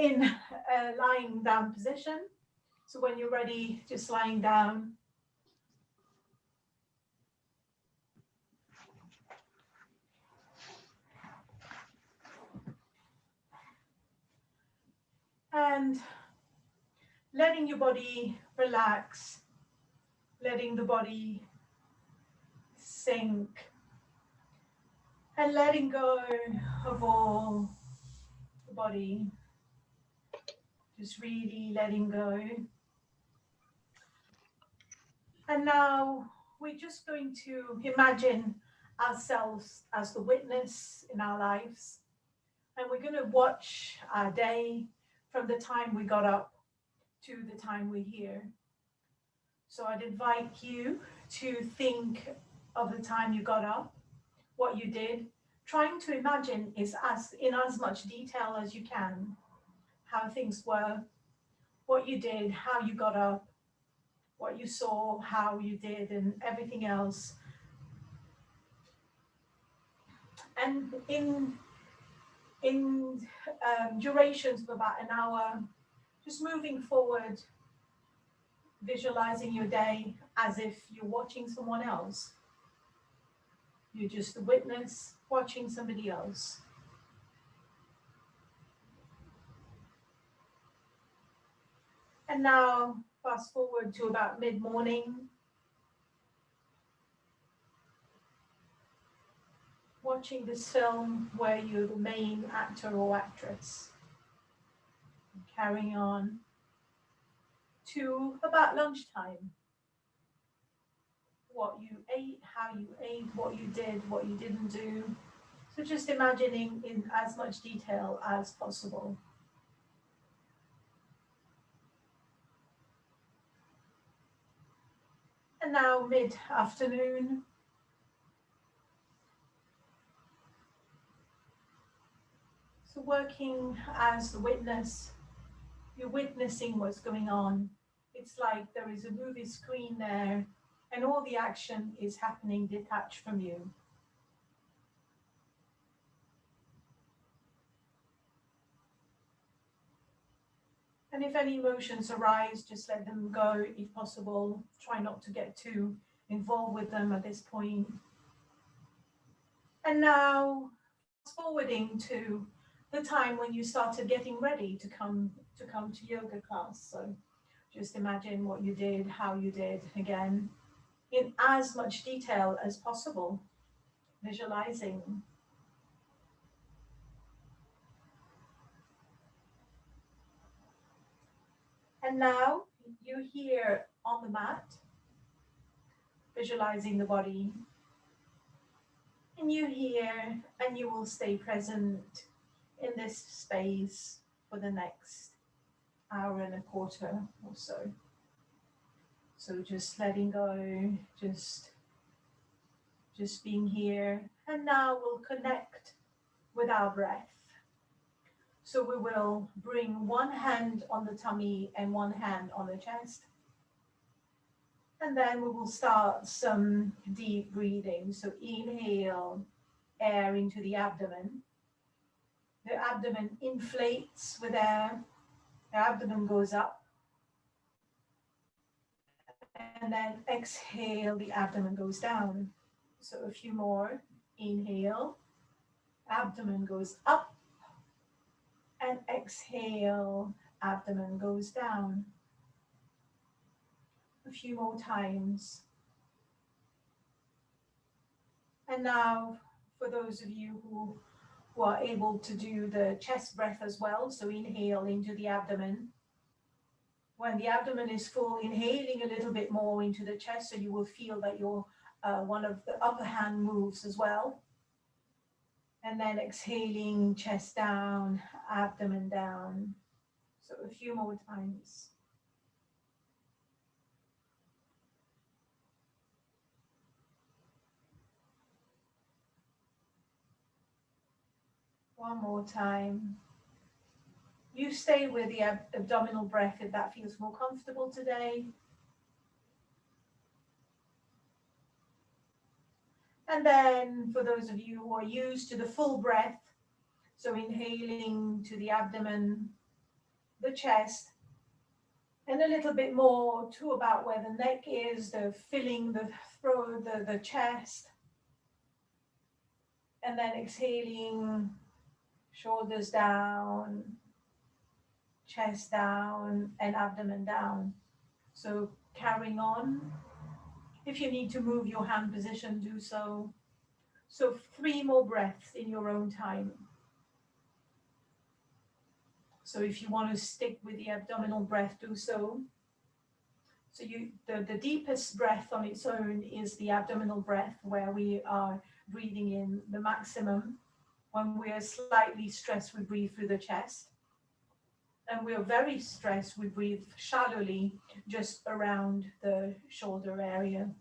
in a lying down position. So when you're ready, just lying down. And letting your body relax, letting the body sink, and letting go of all the body. Just really letting go. And now we're just going to imagine ourselves as the witness in our lives. And we're going to watch our day from the time we got up to the time we're here. So I'd invite you to think of the time you got up, what you did, trying to imagine is in as much detail as you can, how things were, what you did, how you got up, what you saw, how you did, and everything else. And in durations of about an hour, just moving forward, visualizing your day as if you're watching someone else. You're just a witness watching somebody else. And now fast forward to about mid-morning. Watching this film where you're the main actor or actress. Carrying on to about lunchtime. What you ate, how you ate, what you did, what you didn't do. So just imagining in as much detail as possible. And now mid-afternoon. So working as the witness, you're witnessing what's going on. It's like there is a movie screen there and all the action is happening detached from you. And if any emotions arise, just let them go if possible. Try not to get too involved with them at this point. And now, fast forwarding to the time when you started getting ready to come to yoga class. So just imagine what you did, how you did, again, in as much detail as possible, visualizing. And now you're here on the mat, visualizing the body. And you're here and you will stay present in this space for the next hour and a quarter or so. So just letting go, just being here. And now we'll connect with our breath. So we will bring one hand on the tummy and one hand on the chest. And then we will start some deep breathing. So inhale air into the abdomen. The abdomen inflates with air. The abdomen goes up. And then exhale, the abdomen goes down. So a few more. Inhale, abdomen goes up. And exhale, abdomen goes down. A few more times. And now, for those of you who are able to do the chest breath as well, so inhale into the abdomen. When the abdomen is full, inhaling a little bit more into the chest, so you will feel that your one of the upper hand moves as well. And then exhaling, chest down, abdomen down. So a few more times. One more time. You stay with the abdominal breath if that feels more comfortable today. And then for those of you who are used to the full breath, so inhaling to the abdomen, the chest, and a little bit more to about where the neck is, the filling the throat, the chest. And then exhaling, shoulders down, chest down, and abdomen down. So carrying on. If you need to move your hand position, do so. So 3 more breaths in your own time. So if you want to stick with the abdominal breath, do so. So the deepest breath on its own is the abdominal breath, where we are breathing in the maximum. When we are slightly stressed, we breathe through the chest. And we are very stressed, we breathe shallowly just around the shoulder area.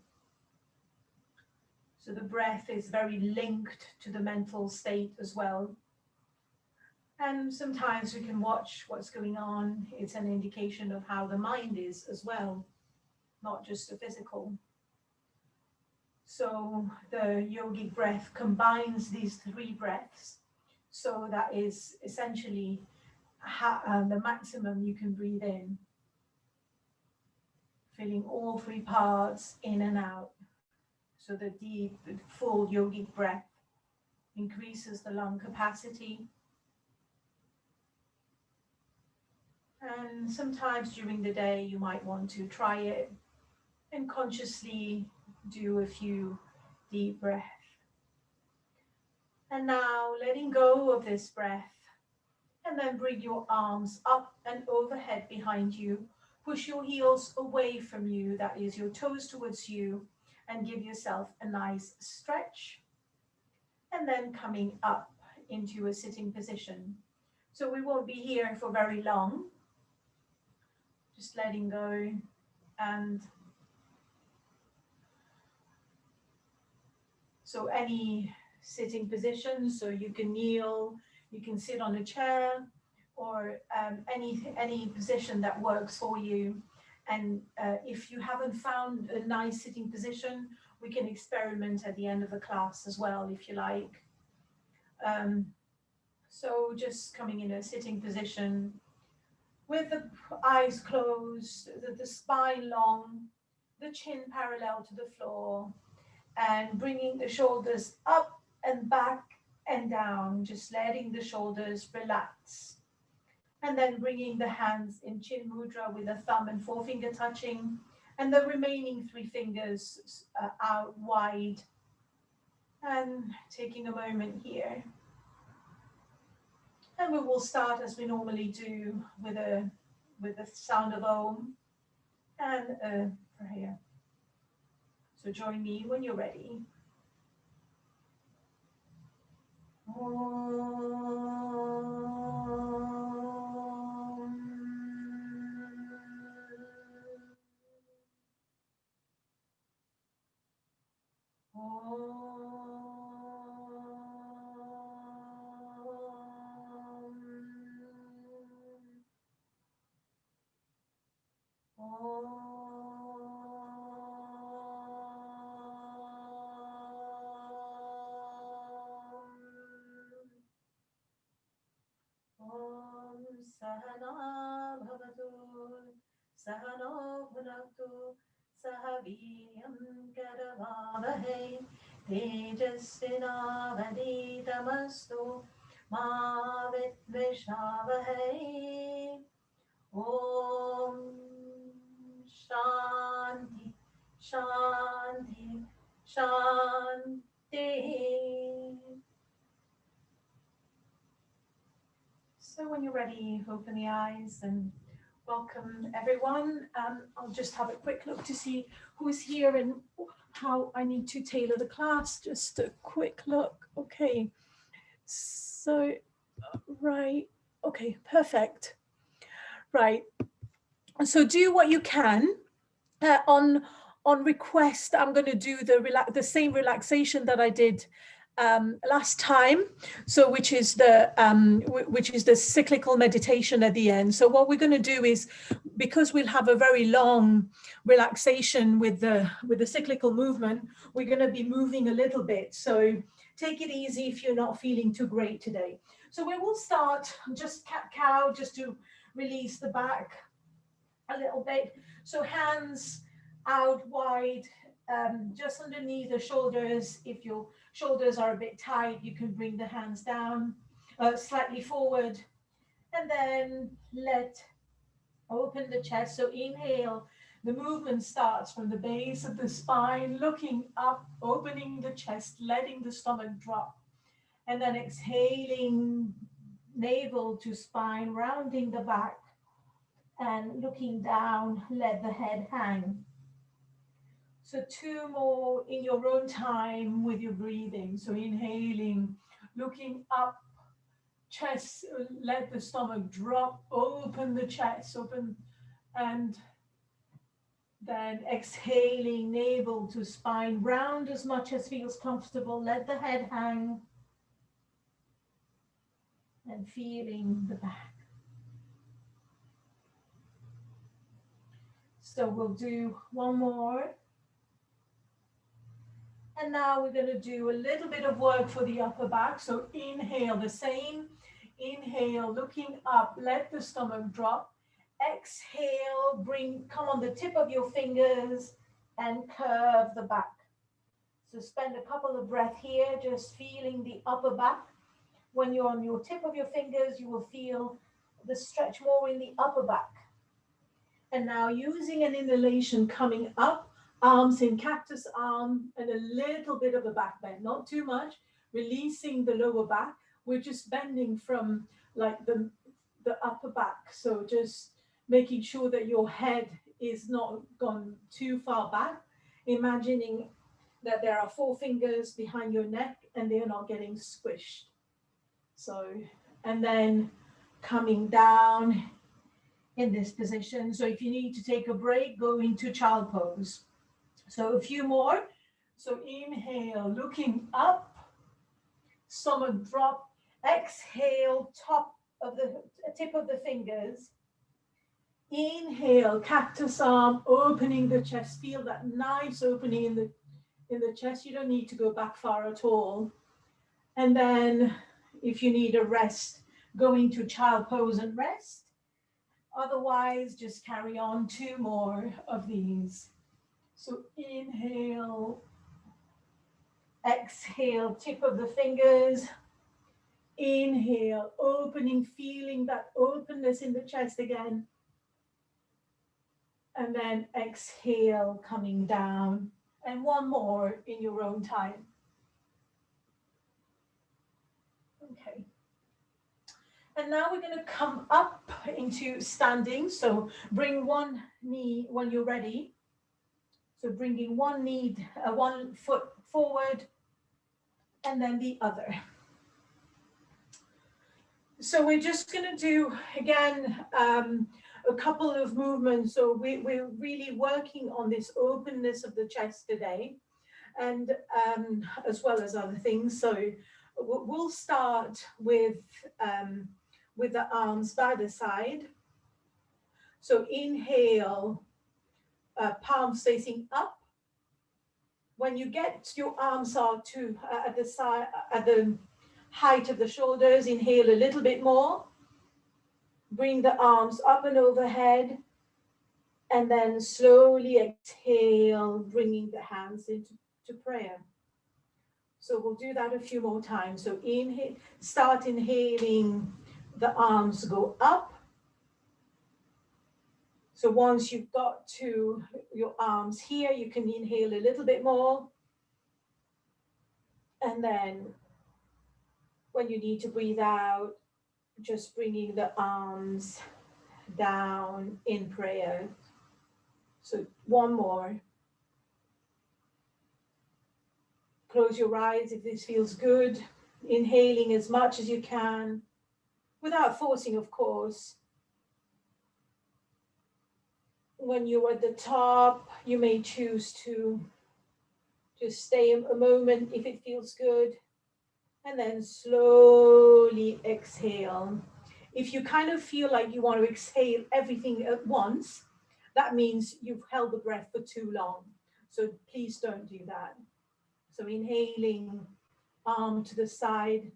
So the breath is very linked to the mental state as well. And sometimes we can watch what's going on. It's an indication of how the mind is as well, not just the physical. So the yogic breath combines these 3 breaths. So that is essentially the maximum you can breathe in. Filling all 3 parts in and out. So the deep, full yogic breath increases the lung capacity. And sometimes during the day, you might want to try it and consciously do a few deep breaths. And now letting go of this breath, and then bring your arms up and overhead behind you. Push your heels away from you, that is your toes towards you, and give yourself a nice stretch. And then coming up into a sitting position. So we won't be here for very long. Just letting go and so any sitting position, so you can kneel, you can sit on a chair, or any position that works for you. And if you haven't found a nice sitting position, we can experiment at the end of the class as well, if you like. So just coming in a sitting position with the eyes closed, the spine long, the chin parallel to the floor, and bringing the shoulders up and back and down, just letting the shoulders relax. And then bringing the hands in chin mudra with the thumb and forefinger touching, and the remaining 3 fingers out wide. And taking a moment here. And we will start as we normally do with the sound of Om and a prayer. So join me when you're ready. Sahana bhavatu, sahano bhunaktu, sahaviryam karavavahe, tejasvinavaditamastu, ma vidvishavahe. Om Shanti, Shanti, Shanti. So when you're ready, open the eyes and welcome everyone. I'll just have a quick look to see who's here and how I need to tailor the class. Just a quick look. Okay. So, right. Okay, perfect. Right. So do what you can. On request, I'm going to do the same relaxation that I did last time, so which is the cyclical meditation at the end. So what we're going to do is, because we'll have a very long relaxation with the cyclical movement, we're going to be moving a little bit. So take it easy if you're not feeling too great today. So we will start just cat-cow, just to release the back a little bit. So hands out wide, just underneath the shoulders. If your shoulders are a bit tight, you can bring the hands down slightly forward, and then open the chest. So inhale, the movement starts from the base of the spine, looking up, opening the chest, letting the stomach drop, and then exhaling, navel to spine, rounding the back, and looking down, let the head hang. So 2 more in your own time with your breathing. So inhaling, looking up, chest, let the stomach drop, open the chest, open, and then exhaling, navel to spine, round as much as feels comfortable, let the head hang, and feeling the back. So we'll do one more. And now we're going to do a little bit of work for the upper back. So inhale, the same. Inhale, looking up, let the stomach drop. Exhale, come on the tip of your fingers and curve the back. So spend a couple of breaths here, just feeling the upper back. When you're on your tip of your fingers, you will feel the stretch more in the upper back. And now using an inhalation coming up, arms in cactus arm, and a little bit of a back bend, not too much, releasing the lower back. We're just bending from like the upper back. So just making sure that your head is not gone too far back, imagining that there are 4 fingers behind your neck and they're not getting squished. So, and then coming down in this position. So if you need to take a break, go into child pose. So a few more. So inhale, looking up, stomach drop. Exhale, tip of the fingers. Inhale, cactus arm, opening the chest. Feel that nice opening in the chest. You don't need to go back far at all. And then if you need a rest, go into child pose and rest. Otherwise, just carry on 2 more of these. So inhale, exhale, tip of the fingers. Inhale, opening, feeling that openness in the chest again. And then exhale, coming down. And 1 more in your own time. Okay. And now we're going to come up into standing. So bring one knee when you're ready. So bringing one foot forward and then the other. So we're just going to do, again, a couple of movements. So we're really working on this openness of the chest today, and as well as other things. So we'll start with the arms by the side. So inhale, palms facing up. When you get your arms out to at the side, at the height of the shoulders, inhale a little bit more. Bring the arms up and overhead, and then slowly exhale, bringing the hands into prayer. So we'll do that a few more times. So inhale, start inhaling, the arms go up. So once you've got to your arms here, you can inhale a little bit more. And then when you need to breathe out, just bringing the arms down in prayer. So 1 more. Close your eyes if this feels good. Inhaling as much as you can, without forcing, of course. When you're at the top, you may choose to just stay a moment if it feels good, and then slowly exhale. If you kind of feel like you want to exhale everything at once, that means you've held the breath for too long. So please don't do that. So inhaling, arm to the side,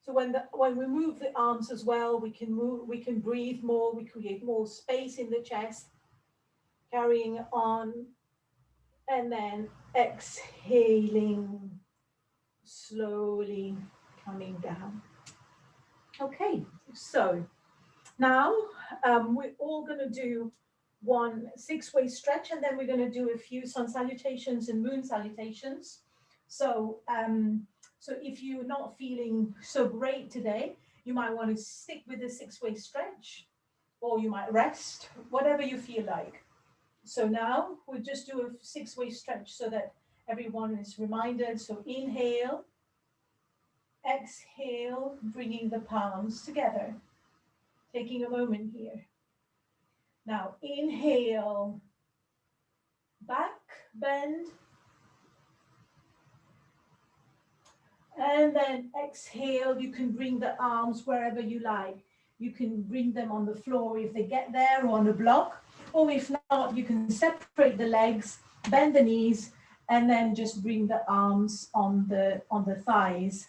So when we move the arms as well, we can breathe more, we create more space in the chest, carrying on, and then exhaling, slowly coming down. Okay, so now we're all going to do one 6-way stretch, and then we're going to do a few sun salutations and moon salutations. So, so if you're not feeling so great today, you might want to stick with the 6-way stretch, or you might rest, whatever you feel like. So now we'll just do a 6-way stretch so that everyone is reminded. So inhale, exhale, bringing the palms together. Taking a moment here. Now inhale, back, bend. And then exhale, you can bring the arms wherever you like. You can bring them on the floor if they get there, or on a block. Or if not, you can separate the legs, bend the knees, and then just bring the arms on the thighs.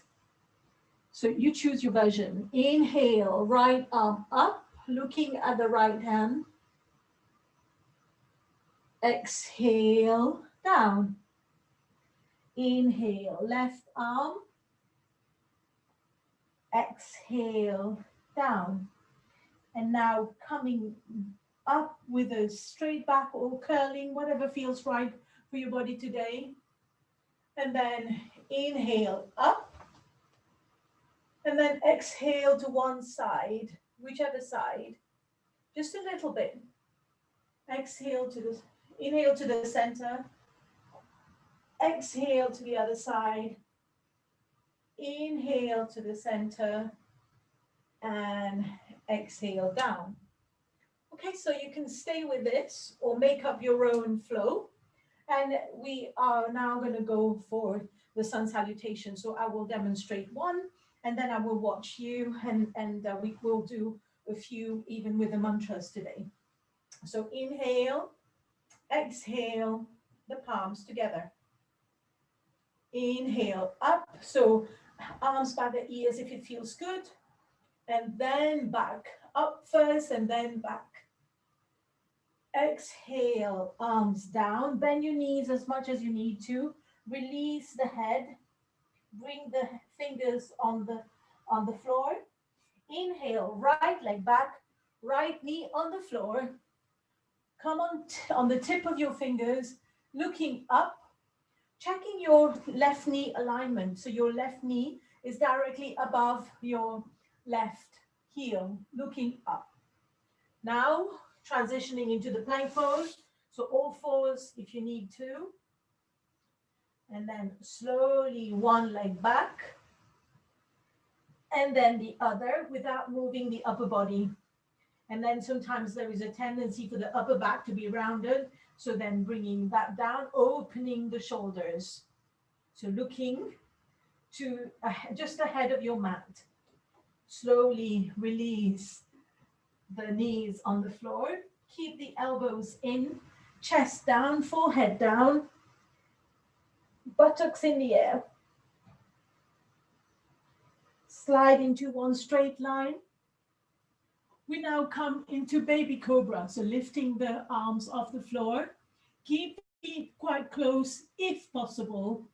So you choose your version. Inhale, right arm up, looking at the right hand. Exhale, down. Inhale, left arm. Exhale, down. And now coming up with a straight back or curling, whatever feels right for your body today. And then inhale, up. And then exhale to one side, whichever side, just a little bit. Exhale to the, inhale to the center. Exhale to the other side. Inhale to the center and exhale down. Okay, so you can stay with this or make up your own flow. And we are now going to go for the sun salutation. So I will demonstrate one, and then I will watch you, and we will do a few even with the mantras today. So inhale, exhale, the palms together. Inhale, up. So arms by the ears if it feels good. And then back, up first and then back. Exhale, arms down, bend your knees as much as you need to. Release the head, bring the fingers on the floor. Inhale, right leg back, right knee on the floor. Come on the tip of your fingers, looking up, checking your left knee alignment. So your left knee is directly above your left heel, looking up. Now, transitioning into the plank pose. So all fours if you need to. And then slowly one leg back. And then the other without moving the upper body. And then sometimes there is a tendency for the upper back to be rounded. So then bringing that down, opening the shoulders. So looking to just ahead of your mat. Slowly release the knees on the floor. Keep the elbows in, chest down, forehead down, buttocks in the air. Slide into one straight line. We now come into baby cobra, so lifting the arms off the floor. Keep the feet quite close if possible.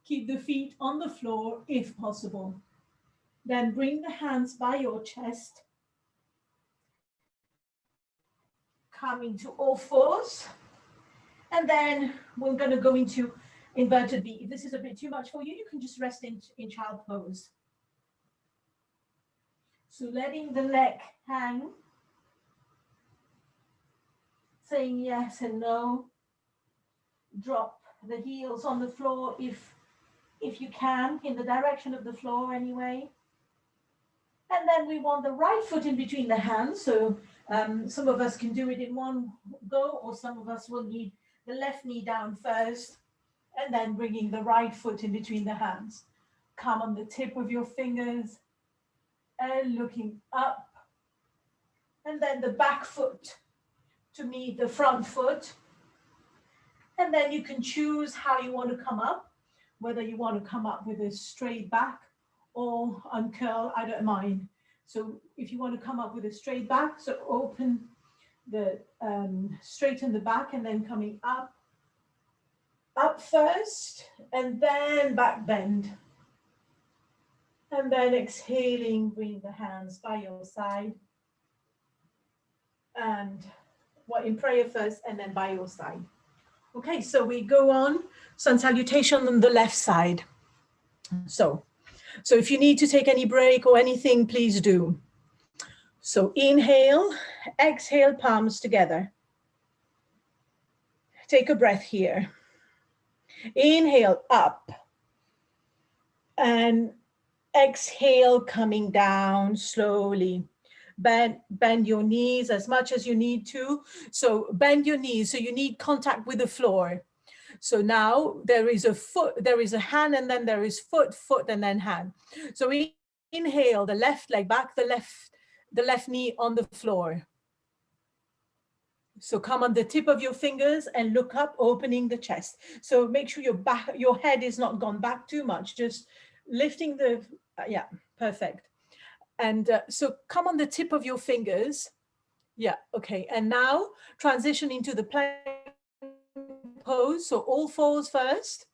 Keep the feet on the floor if possible. Then bring the hands by your chest. Come into all fours. And then we're going to go into inverted V. If this is a bit too much for you, you can just rest in child pose. So letting the neck hang, saying yes and no. Drop the heels on the floor if you can, in the direction of the floor anyway. And then we want the right foot in between the hands. So some of us can do it in one go, or some of us will need the left knee down first, and then bringing the right foot in between the hands. Come on the tip of your fingers and looking up. And then the back foot to meet the front foot. And then you can choose how you want to come up, whether you want to come up with a straight back or uncurl, I don't mind. So if you want to come up with a straight back, so open the, straighten the back and then coming up first, and then back bend. And then exhaling, bring the hands by your side. And what, in prayer first and then by your side. Okay, so we go on sun salutation on the left side. So if you need to take any break or anything, please do. So inhale, exhale, palms together. Take a breath here. Inhale up and exhale, coming down slowly. Bend your knees as much as you need to. So bend your knees, so you need contact with the floor. So now there is a foot, there is a hand, and then there is foot, and then hand. So inhale, the left leg back, the left knee on the floor. So come on the tip of your fingers and look up, opening the chest. So make sure your head is not gone back too much, just lifting the, yeah, perfect. And so come on the tip of your fingers. Yeah, okay. And now transition into the plank pose. So all fours first,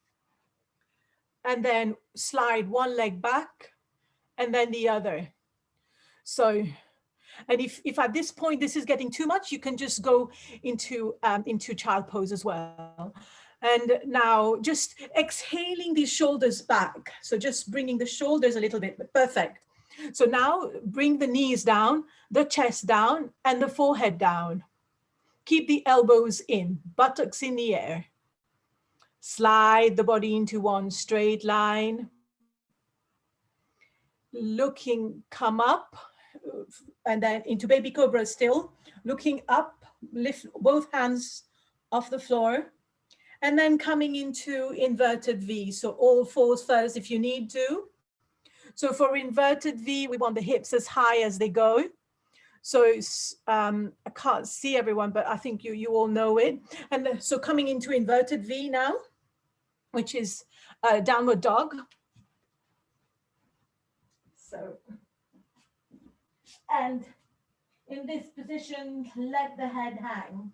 and then slide one leg back and then the other. So, and if at this point this is getting too much, you can just go into child pose as well. And now just exhaling these shoulders back. So just bringing the shoulders a little bit, but perfect. So now bring the knees down, the chest down, and the forehead down. Keep the elbows in, buttocks in the air. Slide the body into one straight line. Looking, come up, and then into baby cobra still. Looking up, lift both hands off the floor. And then coming into inverted V. So all fours first if you need to. So for inverted V, we want the hips as high as they go. So I can't see everyone, but I think you all know it. And so coming into inverted V now, which is downward dog. So, and in this position, let the head hang.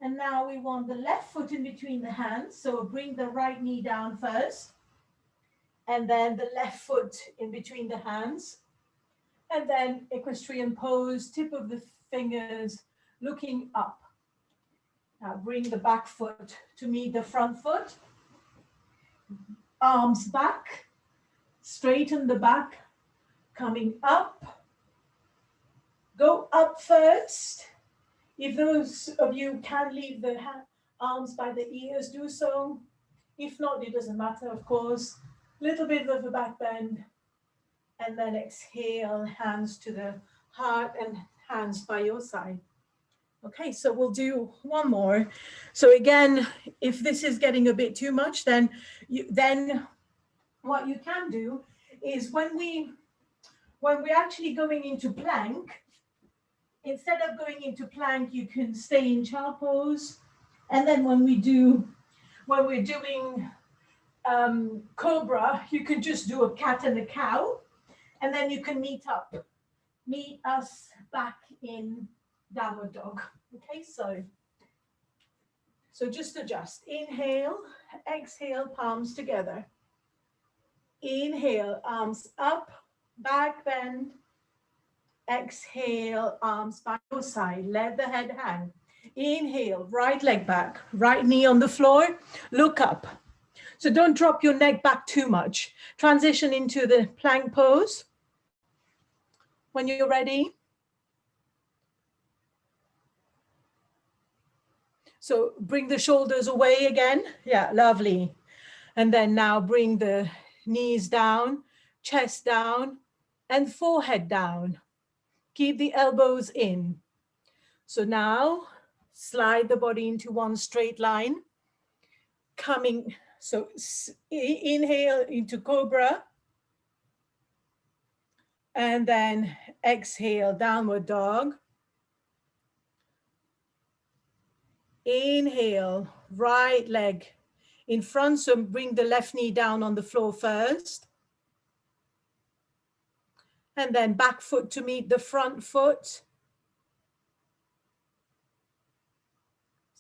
And now we want the left foot in between the hands. So bring the right knee down first. And then the left foot in between the hands. And then equestrian pose, tip of the fingers, looking up. Now bring the back foot to meet the front foot. Arms back, straighten the back, coming up. Go up first. If those of you can leave the arms by the ears, do so. If not, it doesn't matter, of course. Little bit of a back bend. And then exhale, hands to the heart and hands by your side. Okay, so we'll do one more. So again, if this is getting a bit too much, then what you can do is when we're actually going into plank, instead of going into plank, you can stay in child pose. And then when we're doing cobra, you can just do a cat and a cow. And then you can meet us back in downward dog. Okay, so just adjust. Inhale, exhale, palms together. Inhale, arms up, back bend. Exhale, arms by your side. Let the head hang. Inhale, right leg back, right knee on the floor. Look up. So don't drop your neck back too much. Transition into the plank pose. When you're ready. So bring the shoulders away again. Yeah, lovely. And then now bring the knees down, chest down, and forehead down. Keep the elbows in. So now slide the body into one straight line. Coming, so inhale into cobra. And then exhale, downward dog. Inhale, right leg in front, so bring the left knee down on the floor first. And then back foot to meet the front foot.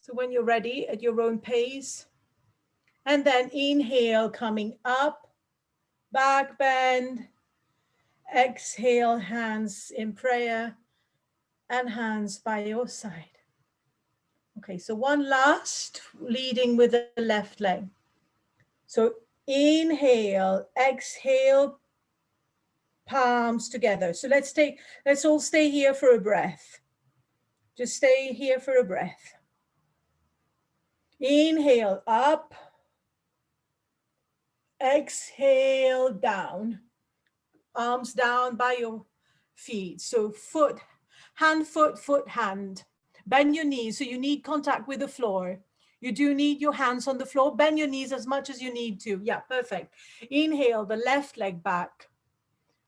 So when you're ready at your own pace. And then inhale, coming up, back bend. Exhale, hands in prayer and hands by your side. Okay, so one last, leading with the left leg. So inhale, exhale, palms together. So let's all stay here for a breath. Just stay here for a breath. Inhale, up. Exhale, down. Arms down by your feet. So foot, hand, foot, foot, hand. Bend your knees, so you need contact with the floor. You do need your hands on the floor. Bend your knees as much as you need to. Yeah, perfect. Inhale, the left leg back.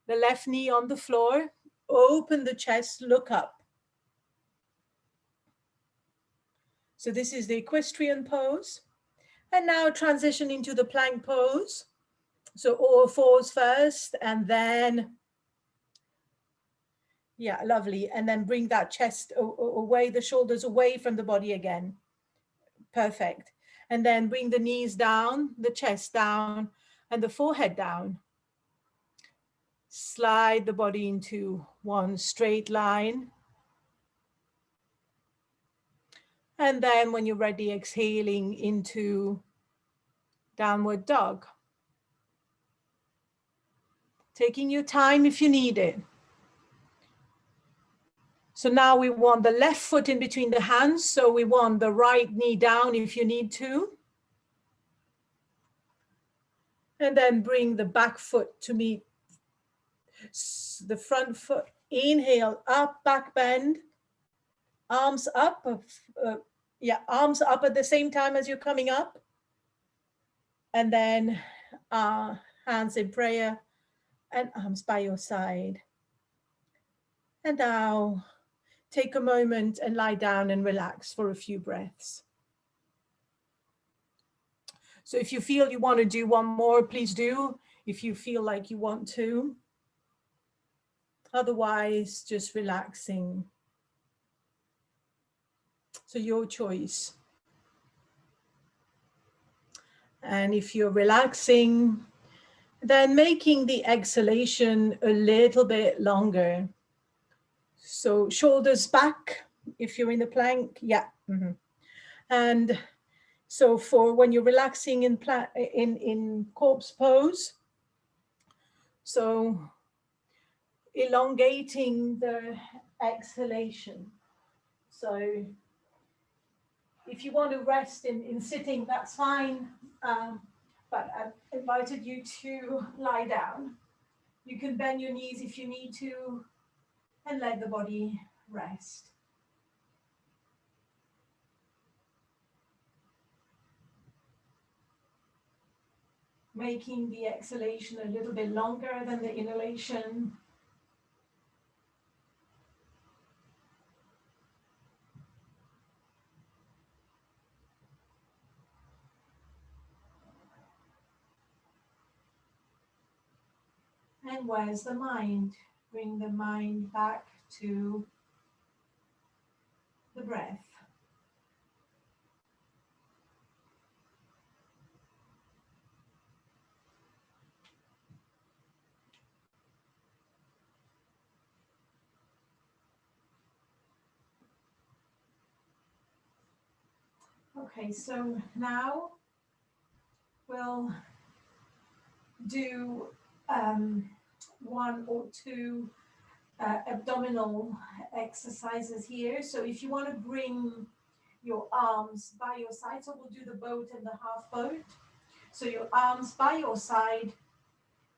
The left knee on the floor. Open the chest, look up. So this is the equestrian pose. And now transition into the plank pose. So all fours first, and then, yeah, lovely. And then bring that chest away, the shoulders away from the body again. Perfect. And then bring the knees down, the chest down, and the forehead down. Slide the body into one straight line. And then when you're ready, exhaling into downward dog. Taking your time if you need it. So now we want the left foot in between the hands. So we want the right knee down if you need to. And then bring the back foot to meet the front foot. Inhale, up, back bend. Arms up. Arms up at the same time as you're coming up. And then hands in prayer and arms by your side. And now take a moment and lie down and relax for a few breaths. So if you feel you want to do one more, please do. If you feel like you want to. Otherwise, just relaxing. So your choice. And if you're relaxing, then making the exhalation a little bit longer. So shoulders back, if you're in the plank, yeah. Mm-hmm. And so for when you're relaxing in corpse pose, so elongating the exhalation. So if you want to rest in sitting, that's fine. But I've invited you to lie down. You can bend your knees if you need to and let the body rest. Making the exhalation a little bit longer than the inhalation. And where's the mind? Bring the mind back to the breath. Okay, so now we'll do one or two abdominal exercises here. So if you want to bring your arms by your side, so we'll do the boat and the half boat. So your arms by your side,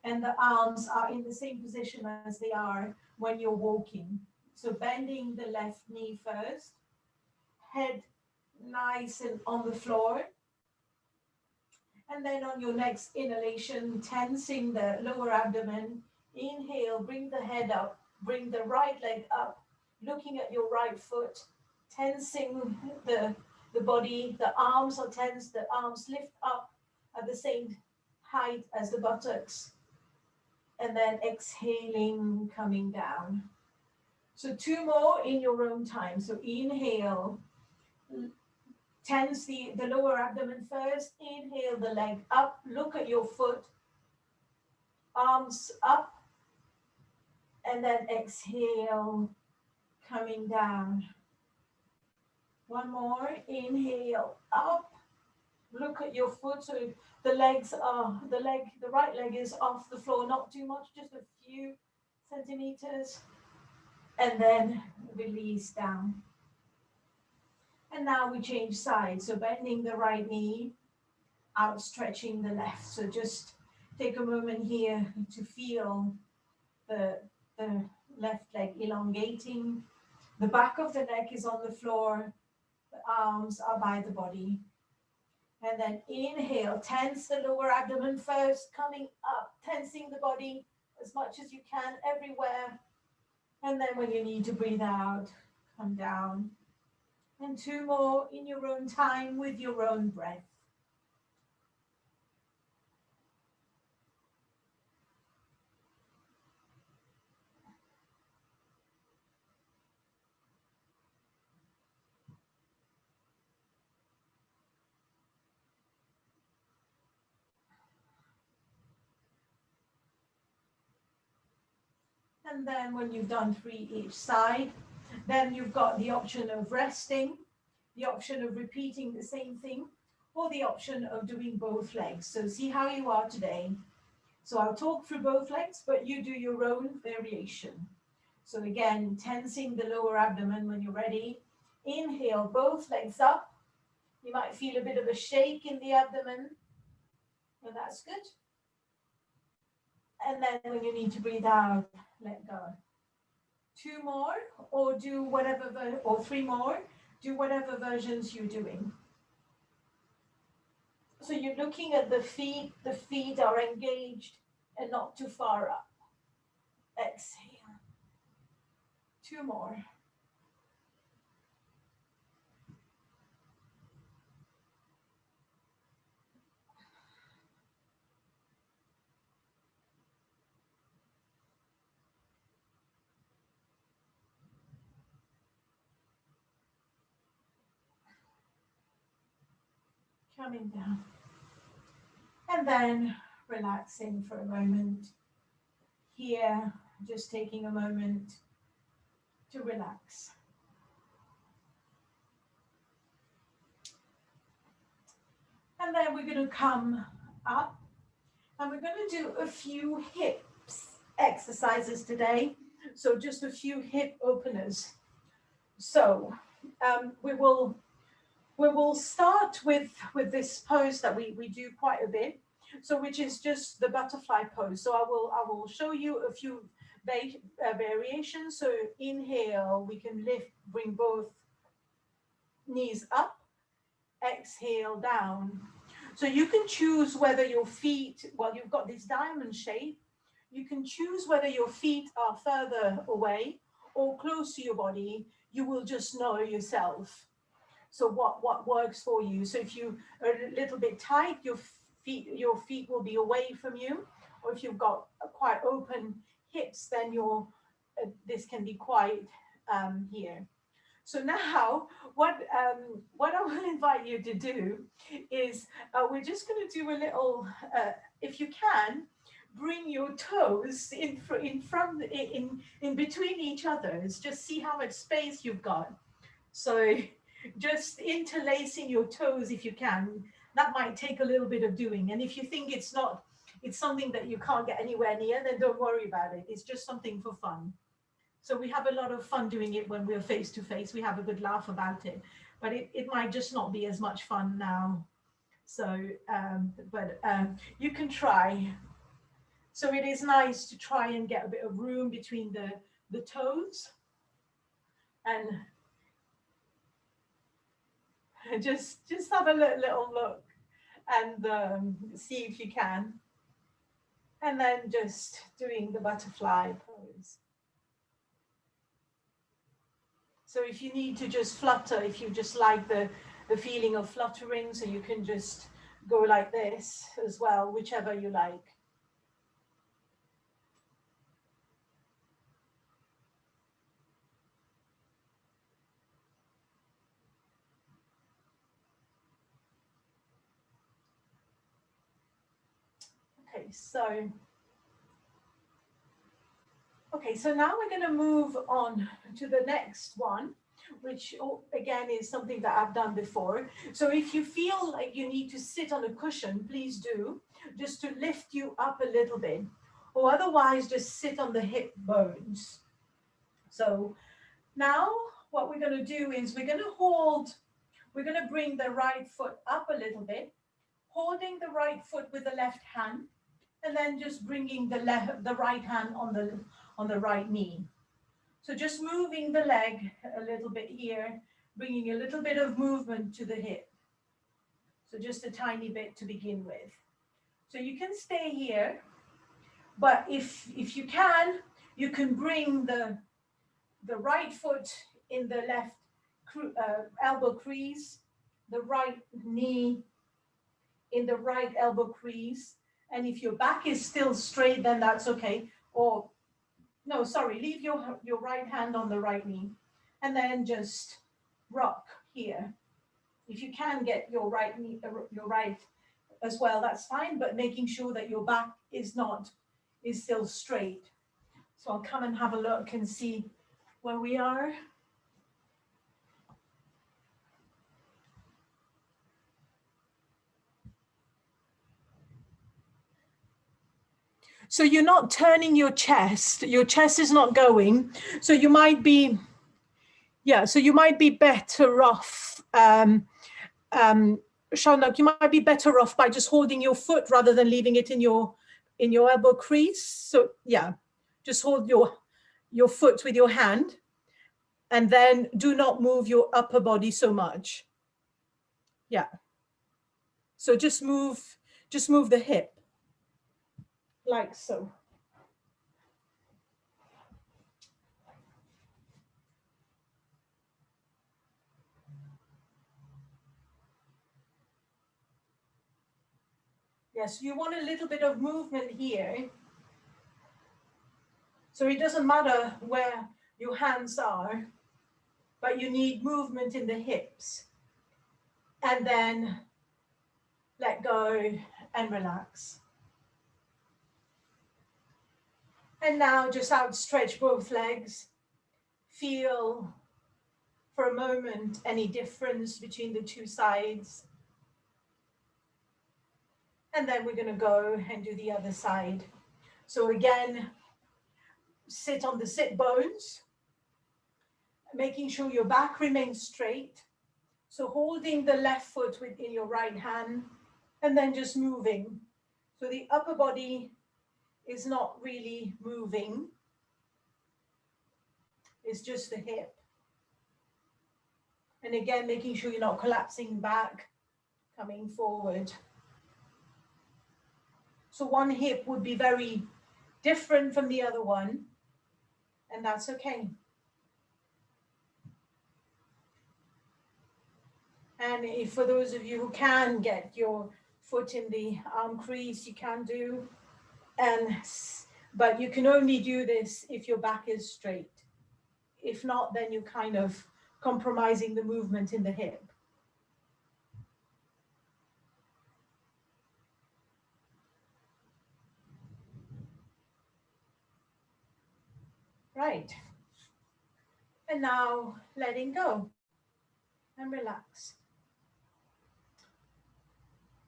and the arms are in the same position as they are when you're walking. So bending the left knee first, head nice and on the floor. And then on your next inhalation, tensing the lower abdomen. Inhale, bring the head up, bring the right leg up, looking at your right foot, tensing the body. The arms are tense, the arms lift up at the same height as the buttocks. and then exhaling, coming down. So 2 more in your own time. So inhale, tense the lower abdomen first. Inhale the leg up, look at your foot, arms up, and then exhale, coming down. One more, inhale up, look at your foot. So the legs are, the right leg is off the floor, not too much, just a few centimeters. And then release down. And now we change sides. So bending the right knee, outstretching the left. So just take a moment here to feel the left leg elongating. The back of the neck is on the floor. The arms are by the body. And then inhale, tense the lower abdomen first, coming up, tensing the body as much as you can everywhere. And then when you need to breathe out, come down. And 2 more in your own time with your own breath. And then when you've done 3 each side, then you've got the option of resting, the option of repeating the same thing, or the option of doing both legs. So see how you are today. So I'll talk through both legs, but you do your own variation. So again, tensing the lower abdomen when you're ready. Inhale, both legs up. You might feel a bit of a shake in the abdomen, and that's good. And then when you need to breathe out, let go. 2 more, or do whatever, or 3 more, do whatever versions you're doing. So you're looking at the feet are engaged and not too far up. Exhale. 2 more. Coming down. And then relaxing for a moment. Here, just taking a moment to relax. And then we're going to come up and we're going to do a few hips exercises today. So just a few hip openers. So we will start with this pose that we do quite a bit. So which is just the butterfly pose. So I will show you a few variations. So inhale, we can lift, bring both knees up. Exhale down. So you can choose whether your feet, well, you've got this diamond shape. You can choose whether your feet are further away or close to your body. You will just know yourself. So what works for you. So if you are a little bit tight, your feet will be away from you. Or if you've got quite open hips, then this can be quite here. So now, what I will invite you to do is we're just going to do a little. If you can, bring your toes in between each other. Just see how much space you've got. So just interlacing your toes if you can. That might take a little bit of doing. And if you think it's something that you can't get anywhere near, then don't worry about it. It's just something for fun. So we have a lot of fun doing it when we're face to face. We have a good laugh about it, but it might just not be as much fun now. So, you can try. So it is nice to try and get a bit of room between the toes, and just have a little look and see if you can. And then just doing the butterfly pose. So if you need to just flutter, if you just like the feeling of fluttering, so you can just go like this as well, whichever you like. Okay, so now we're going to move on to the next one, which again is something that I've done before. So if you feel like you need to sit on a cushion, please do, just to lift you up a little bit, or otherwise just sit on the hip bones. So now what we're going to do is we're going to bring the right foot up a little bit, holding the right foot with the left hand, and then just bringing the right hand on the right knee. So just moving the leg a little bit here, bringing a little bit of movement to the hip. So just a tiny bit to begin with. So you can stay here, but if you can bring the right foot in the left elbow crease, the right knee in the right elbow crease. And if your back is still straight, then that's okay. Or no, sorry, leave your right hand on the right knee and then just rock here. If you can get your right knee, your right as well, that's fine, but making sure that your back is still straight. So I'll come and have a look and see where we are. So you're not turning your chest is not going. So you might be, so you might be better off, Shanak, you might be better off by just holding your foot rather than leaving it in your elbow crease. So yeah, just hold your foot with your hand and then do not move your upper body so much. Yeah. So just move the hip like so. Yes, you want a little bit of movement here. So it doesn't matter where your hands are, but you need movement in the hips. And then let go and relax. And now just outstretch both legs. Feel for a moment any difference between the two sides. And then we're going to go and do the other side. So again, sit on the sit bones, making sure your back remains straight. So holding the left foot within your right hand and then just moving. So the upper body is not really moving. It's just the hip. And again, making sure you're not collapsing back, coming forward. So one hip would be very different from the other one, and that's okay. And if for those of you who can get your foot in the arm crease, you can do. But you can only do this if your back is straight. If not, then you're kind of compromising the movement in the hip. Right. And now letting go and relax.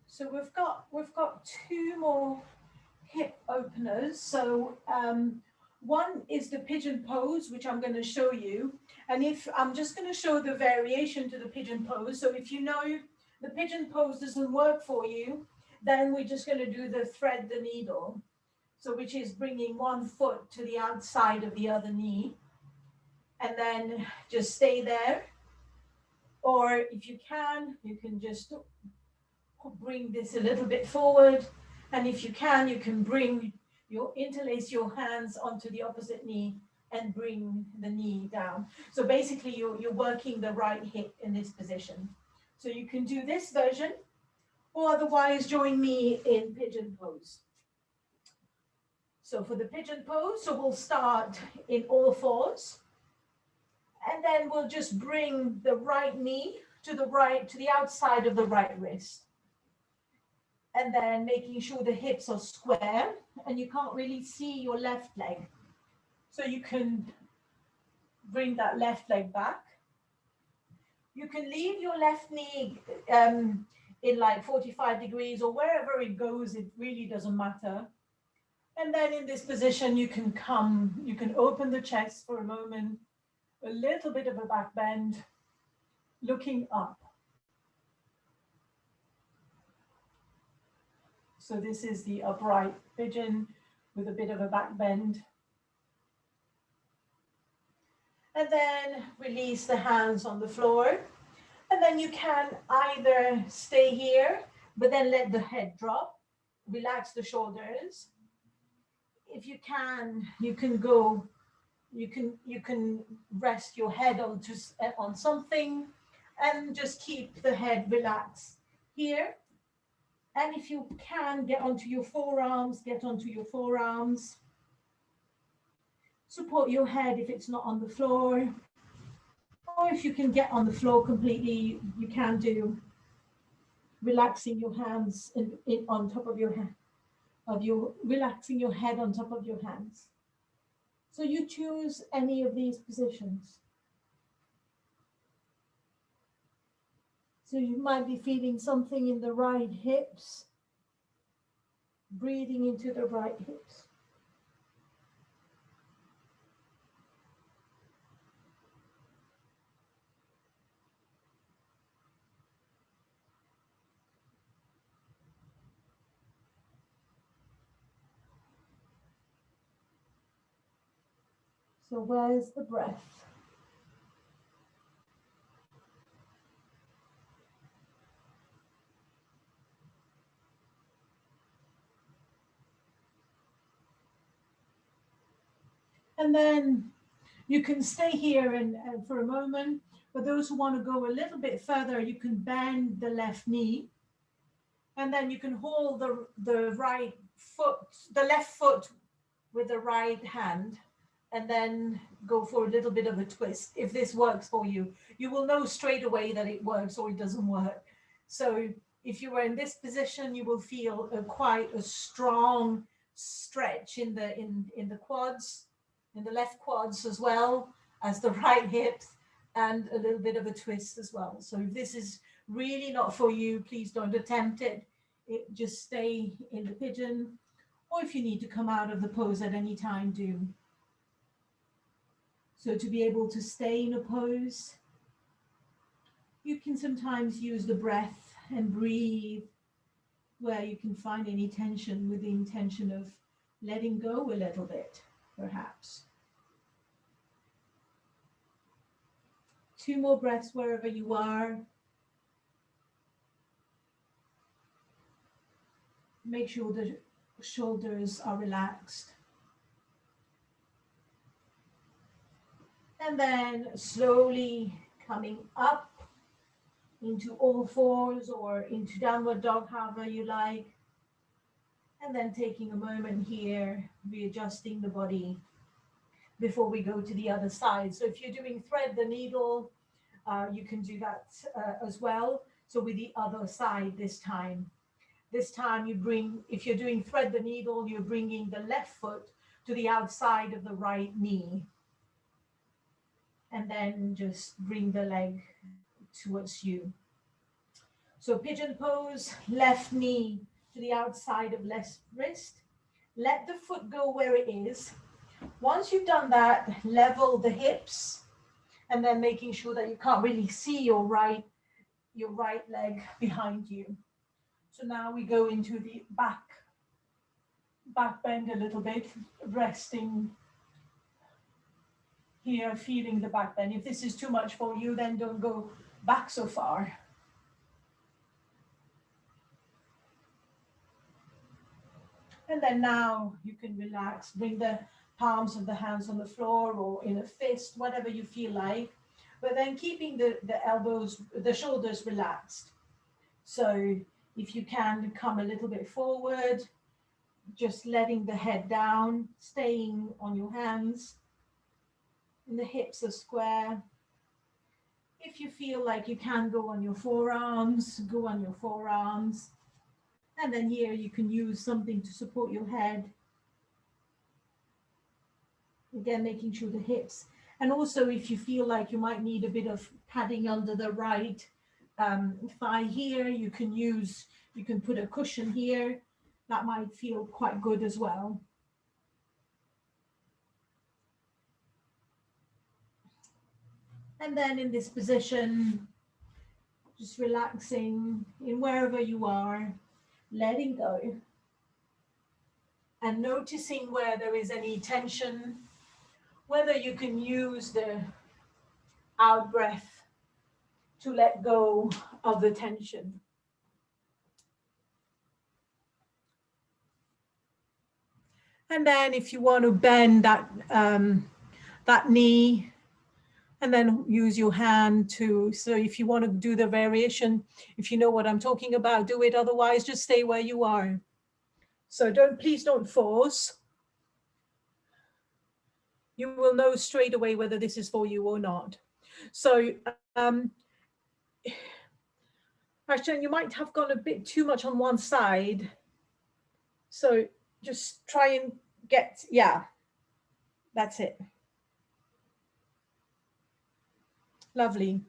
So we've got two more hip openers. So one is the pigeon pose, which I'm going to show you. And if I'm just going to show the variation to the pigeon pose. So if you know the pigeon pose doesn't work for you, then we're just going to do the thread the needle. So which is bringing one foot to the outside of the other knee. And then just stay there. Or if you can just bring this a little bit forward. And if you can interlace your hands onto the opposite knee and bring the knee down. So basically you're working the right hip in this position. So you can do this version, or otherwise join me in pigeon pose. So for the pigeon pose, so we'll start in all fours. And then we'll just bring the right knee to the outside of the right wrist. And then making sure the hips are square and you can't really see your left leg. So you can bring that left leg back. You can leave your left knee in like 45 degrees or wherever it goes, it really doesn't matter. And then in this position, you can open the chest for a moment, a little bit of a back bend, looking up. So this is the upright pigeon with a bit of a back bend. And then release the hands on the floor. And then you can either stay here, but then let the head drop, relax the shoulders. If you can go, you can rest your head on something and just keep the head relaxed here. And if you can get onto your forearms, get onto your forearms. Support your head if it's not on the floor. Or if you can get on the floor completely, you can do relaxing your hands on top of your head, relaxing your head on top of your hands. So you choose any of these positions. So you might be feeling something in the right hips, breathing into the right hips. So where's the breath? And then you can stay here and for a moment. For those who want to go a little bit further, you can bend the left knee. And then you can hold the right foot, the left foot with the right hand, and then go for a little bit of a twist. If this works for you, you will know straight away that it works or it doesn't work. So if you are in this position, you will feel quite a strong stretch in the quads, in the left quads as well as the right hips, and a little bit of a twist as well. So if this is really not for you, please don't attempt it. Just stay in the pigeon, or if you need to come out of the pose at any time, do. So to be able to stay in a pose, you can sometimes use the breath and breathe where you can find any tension with the intention of letting go a little bit, perhaps. 2 more breaths wherever you are. Make sure the shoulders are relaxed. And then slowly coming up into all fours or into downward dog, however you like. And then taking a moment here, readjusting the body before we go to the other side. So if you're doing thread the needle, you can do that as well. So with the other side this time. This time you bring, if you're doing thread the needle, you're bringing the left foot to the outside of the right knee. And then just bring the leg towards you. So pigeon pose, left knee to the outside of left wrist. Let the foot go where it is. Once you've done that, level the hips, and then making sure that you can't really see your right leg behind you. So now we go into the back bend a little bit, resting here, feeling the back bend. If this is too much for you, then don't go back so far. And then now you can relax, bring the palms of the hands on the floor or in a fist, whatever you feel like, but then keeping the elbows, the shoulders relaxed. So if you can come a little bit forward, just letting the head down, staying on your hands, and the hips are square. If you feel like you can go on your forearms, go on your forearms. And then here you can use something to support your head. Again, making sure the hips. And also if you feel like you might need a bit of padding under the right thigh here, you can put a cushion here. That might feel quite good as well. And then in this position, just relaxing in wherever you are, letting go. And noticing where there is any tension, whether you can use the out breath to let go of the tension. And then if you want to bend that knee, and then use your hand to, so if you want to do the variation, if you know what I'm talking about, do it. Otherwise, just stay where you are. So please don't force. You will know straight away whether this is for you or not. So actually, you might have gone a bit too much on one side. So just try and get, yeah, that's it. Lovely.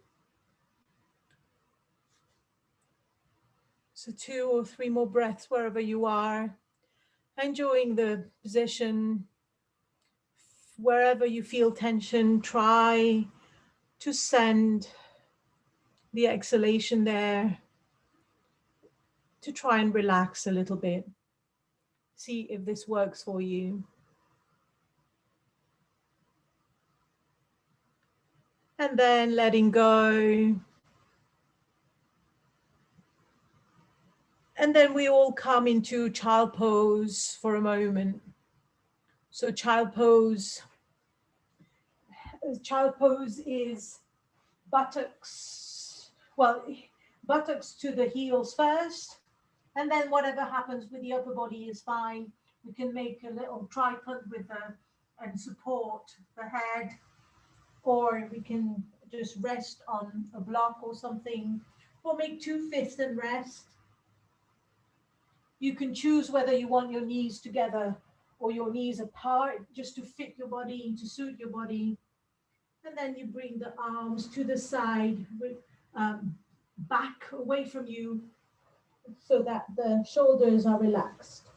So 2 or 3 more breaths wherever you are, enjoying the position. Wherever you feel tension, try to send the exhalation there to try and relax a little bit. See if this works for you. And then letting go. And then we all come into child pose for a moment. So child pose is buttocks to the heels first, and then whatever happens with the upper body is fine. We can make a little tripod and support the head, or we can just rest on a block or something, or make 2 fists and rest. You can choose whether you want your knees together or your knees apart, just to fit your body, to suit your body. And then you bring the arms to the side, back away from you, so that the shoulders are relaxed.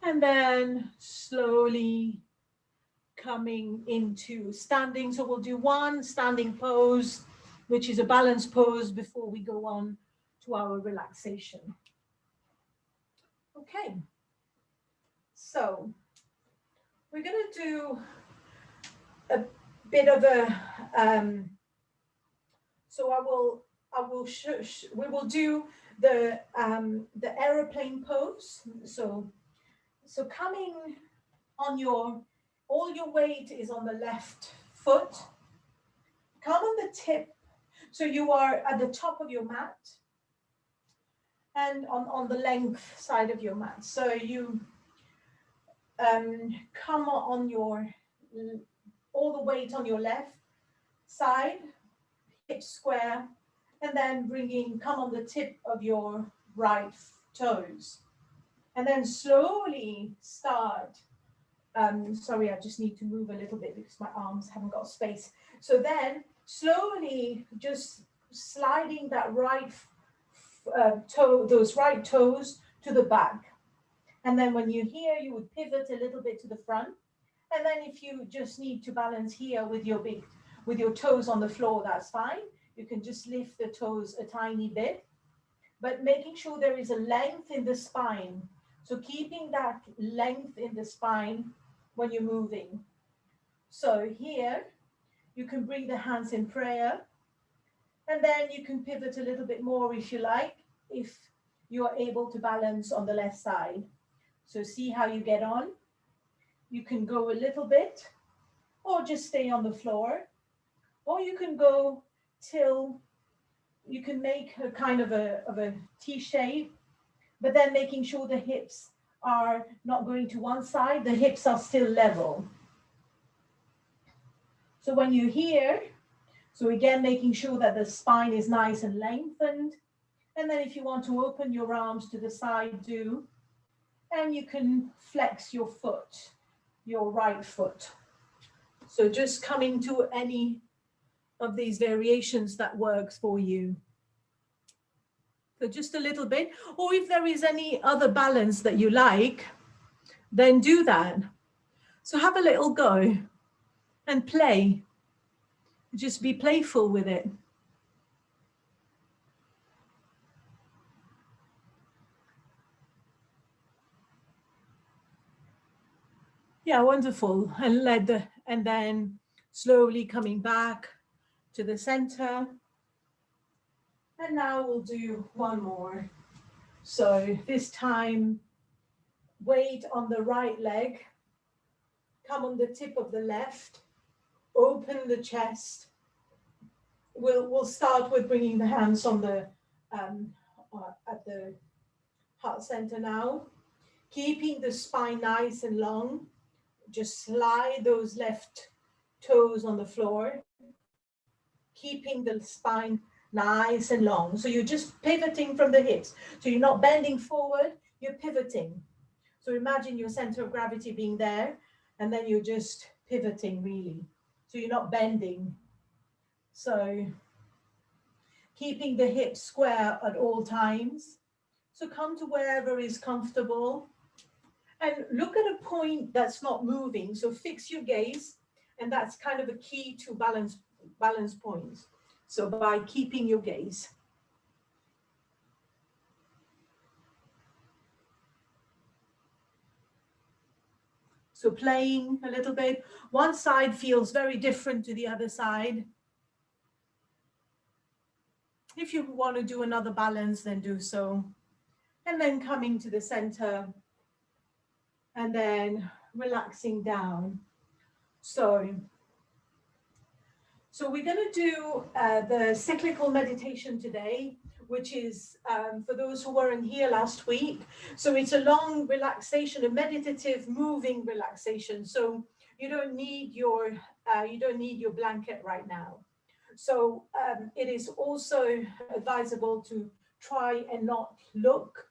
And then slowly coming into standing. So we'll do one standing pose, which is a balance pose, before we go on to our relaxation. Okay. So we're going to do a bit of a, so we will do the aeroplane pose. So coming on all your weight is on the left foot. Come on the tip. So you are at the top of your mat and on the length side of your mat. So you come on all the weight on your left side, hip square, and then come on the tip of your right toes. And then slowly start. Sorry, I just need to move a little bit because my arms haven't got space. So then slowly just sliding that right those right toes to the back. And then when you're here, you would pivot a little bit to the front. And then if you just need to balance here with your toes on the floor, that's fine. You can just lift the toes a tiny bit, but making sure there is a length in the spine. So keeping that length in the spine when you're moving. So here, you can bring the hands in prayer, and then you can pivot a little bit more if you like, if you are able to balance on the left side. So see how you get on. You can go a little bit, or just stay on the floor, or you can go till you can make a kind of a T shape, but then making sure the hips are not going to one side, the hips are still level. So when you're here, so again, making sure that the spine is nice and lengthened. And then if you want to open your arms to the side, do. And you can flex your foot, your right foot. So just coming to any of these variations that works for you. So just a little bit, or if there is any other balance that you like, then do that. So have a little go and play. Just be playful with it. Yeah, wonderful. And then slowly coming back to the center. And now we'll do one more. So this time, weight on the right leg, come on the tip of the left, open the chest. We'll start with bringing the hands on the at the heart center now, keeping the spine nice and long. Just slide those left toes on the floor, keeping the spine nice and long. So you're just pivoting from the hips. So you're not bending forward, you're pivoting. So imagine your center of gravity being there, and then you're just pivoting really. So you're not bending. So keeping the hips square at all times. So come to wherever is comfortable and look at a point that's not moving. So fix your gaze, and that's kind of a key to balance points. So by keeping your gaze. So playing a little bit. One side feels very different to the other side. If you want to do another balance, then do so. And then coming to the center and then relaxing down. So we're going to do the cyclical meditation today, which is for those who weren't here last week. So it's a long relaxation, a meditative, moving relaxation. So you don't need your blanket right now. So it is also advisable to try and not look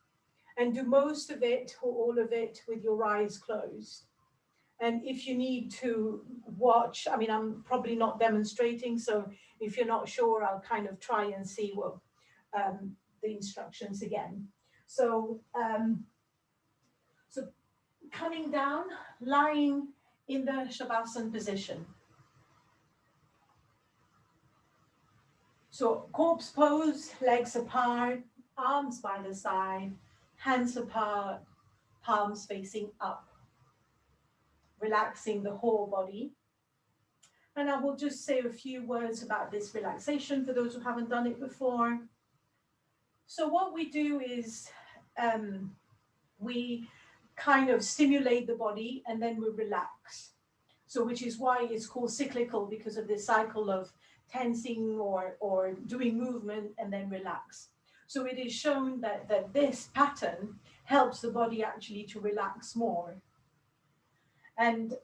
and do most of it or all of it with your eyes closed. And if you need to watch, I mean, I'm probably not demonstrating, so if you're not sure, I'll kind of try and see what the instructions again. So, so coming down, lying in the Shavasana position. So corpse pose, legs apart, arms by the side, hands apart, palms facing up. Relaxing the whole body. And I will just say a few words about this relaxation for those who haven't done it before. So what we do is we kind of stimulate the body and then we relax. So which is why it's called cyclical, because of this cycle of tensing or doing movement and then relax. So it is shown that this pattern helps the body actually to relax more. And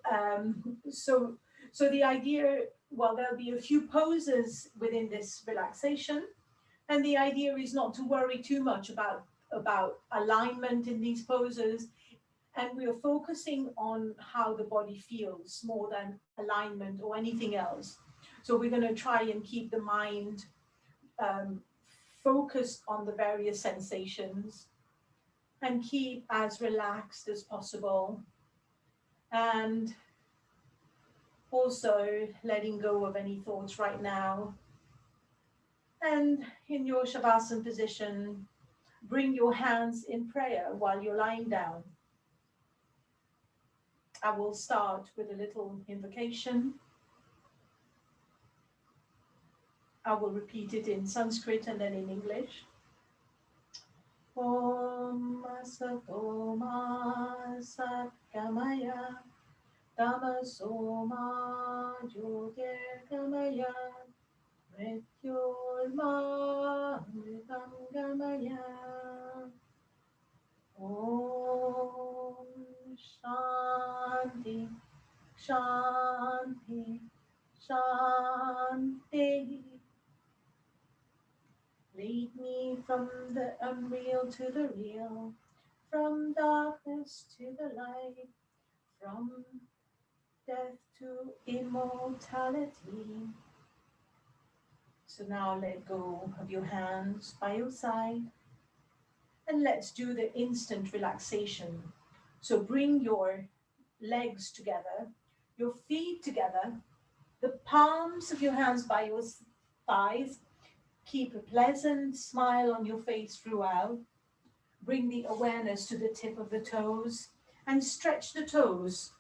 so the idea, well, there'll be a few poses within this relaxation. And the idea is not to worry too much about alignment in these poses. And we are focusing on how the body feels more than alignment or anything else. So we're going to try and keep the mind focused on the various sensations and keep as relaxed as possible. And also letting go of any thoughts right now. And in your Shavasana position, bring your hands in prayer while you're lying down. I will start with a little invocation. I will repeat it in Sanskrit and then in English. Om Asato Ma Satgamaya Tamaso Ma Jyotirgamaya Mrityorma Mritangamaya. Shanti, Shanti. Lead me from the unreal to the real, from darkness to the light, from death to immortality. So now let go of your hands by your side and let's do the instant relaxation. So bring your legs together, your feet together, the palms of your hands by your thighs. Keep a pleasant smile on your face throughout. Bring the awareness to the tip of the toes and stretch the toes.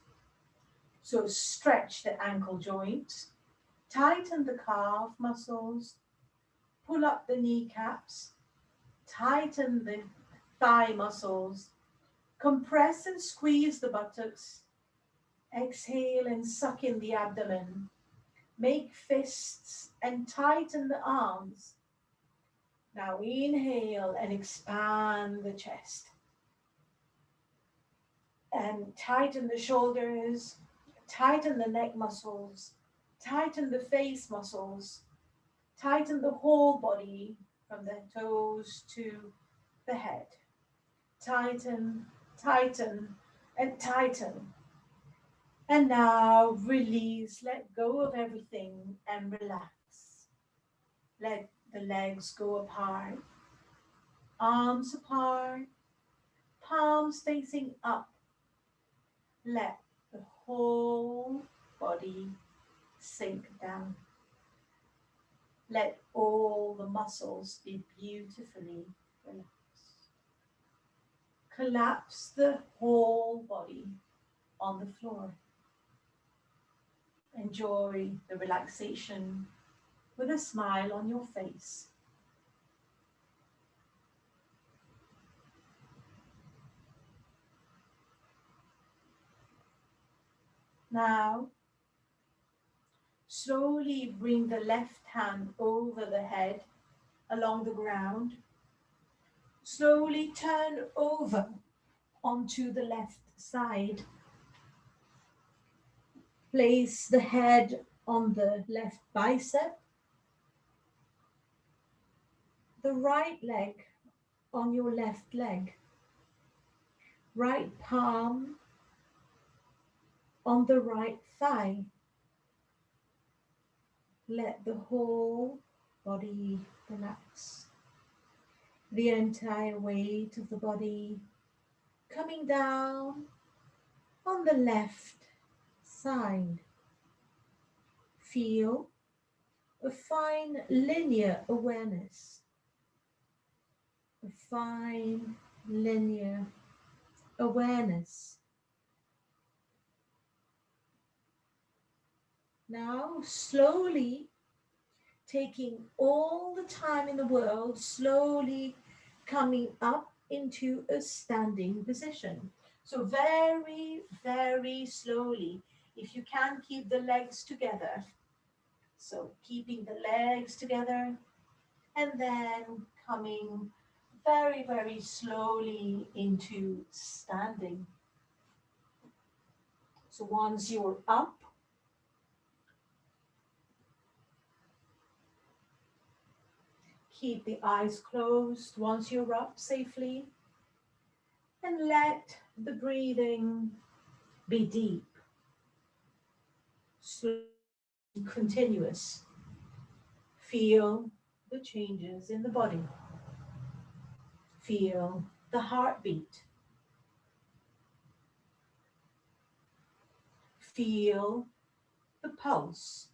So stretch the ankle joint, tighten the calf muscles, pull up the kneecaps, tighten the thigh muscles, compress and squeeze the buttocks, exhale and suck in the abdomen, make fists and tighten the arms. Now inhale and expand the chest. And tighten the shoulders, tighten the neck muscles, tighten the face muscles, tighten the whole body from the toes to the head. Tighten, tighten, and tighten. And now release, let go of everything and relax. Let the legs go apart, arms apart, palms facing up. Let the whole body sink down. Let all the muscles be beautifully relaxed. Collapse the whole body on the floor. Enjoy the relaxation with a smile on your face. Now, slowly bring the left hand over the head along the ground. Slowly turn over onto the left side. Place the head on the left bicep, the right leg on your left leg, right palm on the right thigh. Let the whole body relax. The entire weight of the body coming down on the left side. Feel a fine linear awareness, a fine linear awareness. Now, slowly taking all the time in the world, slowly coming up into a standing position. So very, very slowly, if you can keep the legs together. So keeping the legs together and then coming very, very slowly into standing. So once you're up, keep the eyes closed once you're up safely and let the breathing be deep, slow, continuous. Feel the changes in the body. Feel the heartbeat. Feel the pulse.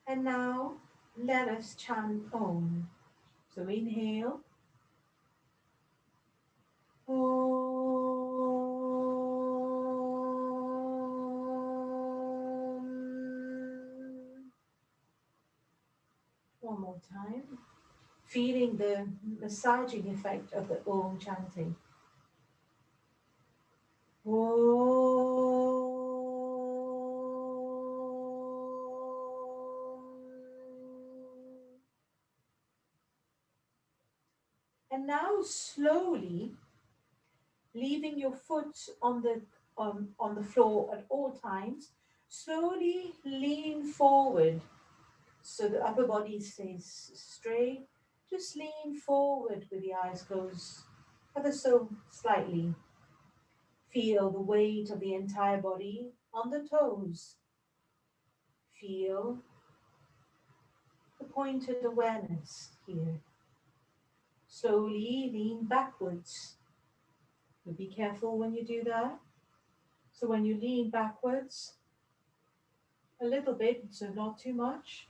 And now let us chant Om. So inhale. Om. One more time. Feeling the massaging effect of the Om chanting. Om. And now slowly leaving your foot on the on the floor at all times. Slowly lean forward so the upper body stays straight. Just lean forward with the eyes closed, ever so slightly. Feel the weight of the entire body on the toes. Feel the pointed awareness here. Slowly lean backwards. But be careful when you do that. So when you lean backwards, a little bit, so not too much,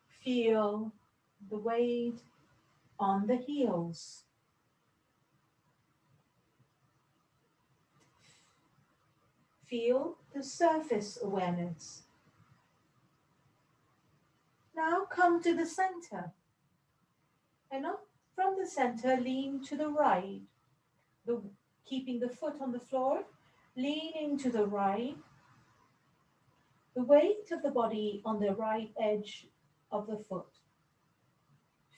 feel the weight on the heels. Feel the surface awareness. Now come to the center. And up from the center, lean to the right. The, keeping the foot on the floor, leaning to the right. The weight of the body on the right edge of the foot.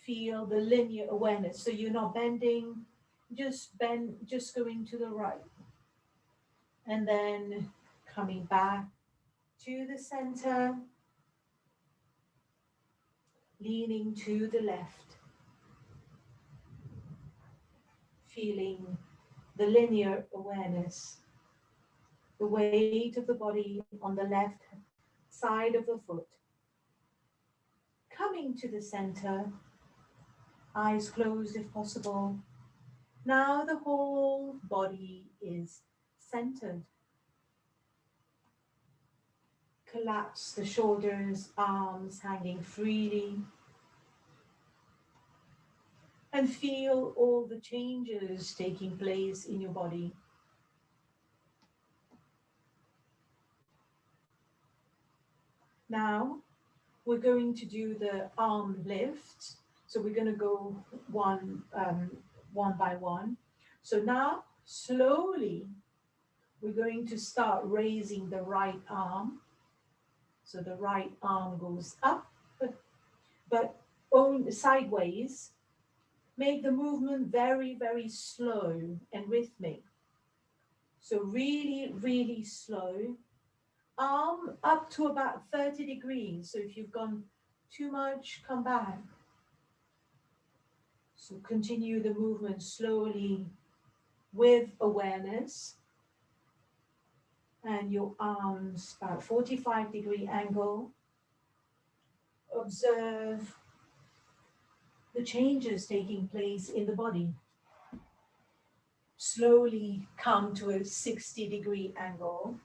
Feel the linear awareness. So you're not bending, just going to the right. And then coming back to the center, leaning to the left. Feeling the linear awareness, the weight of the body on the left side of the foot. Coming to the center, eyes closed if possible. Now the whole body is centered. Collapse the shoulders, arms hanging freely. And feel all the changes taking place in your body. Now we're going to do the arm lift. So we're going to go one by one. So now slowly we're going to start raising the right arm. So the right arm goes up, but sideways. Make the movement very, very slow and rhythmic. So really, really slow. Arm up to about 30 degrees. So if you've gone too much, come back. So continue the movement slowly with awareness. And your arms about 45-degree angle. Observe the changes taking place in the body. Slowly come to a 60-degree angle.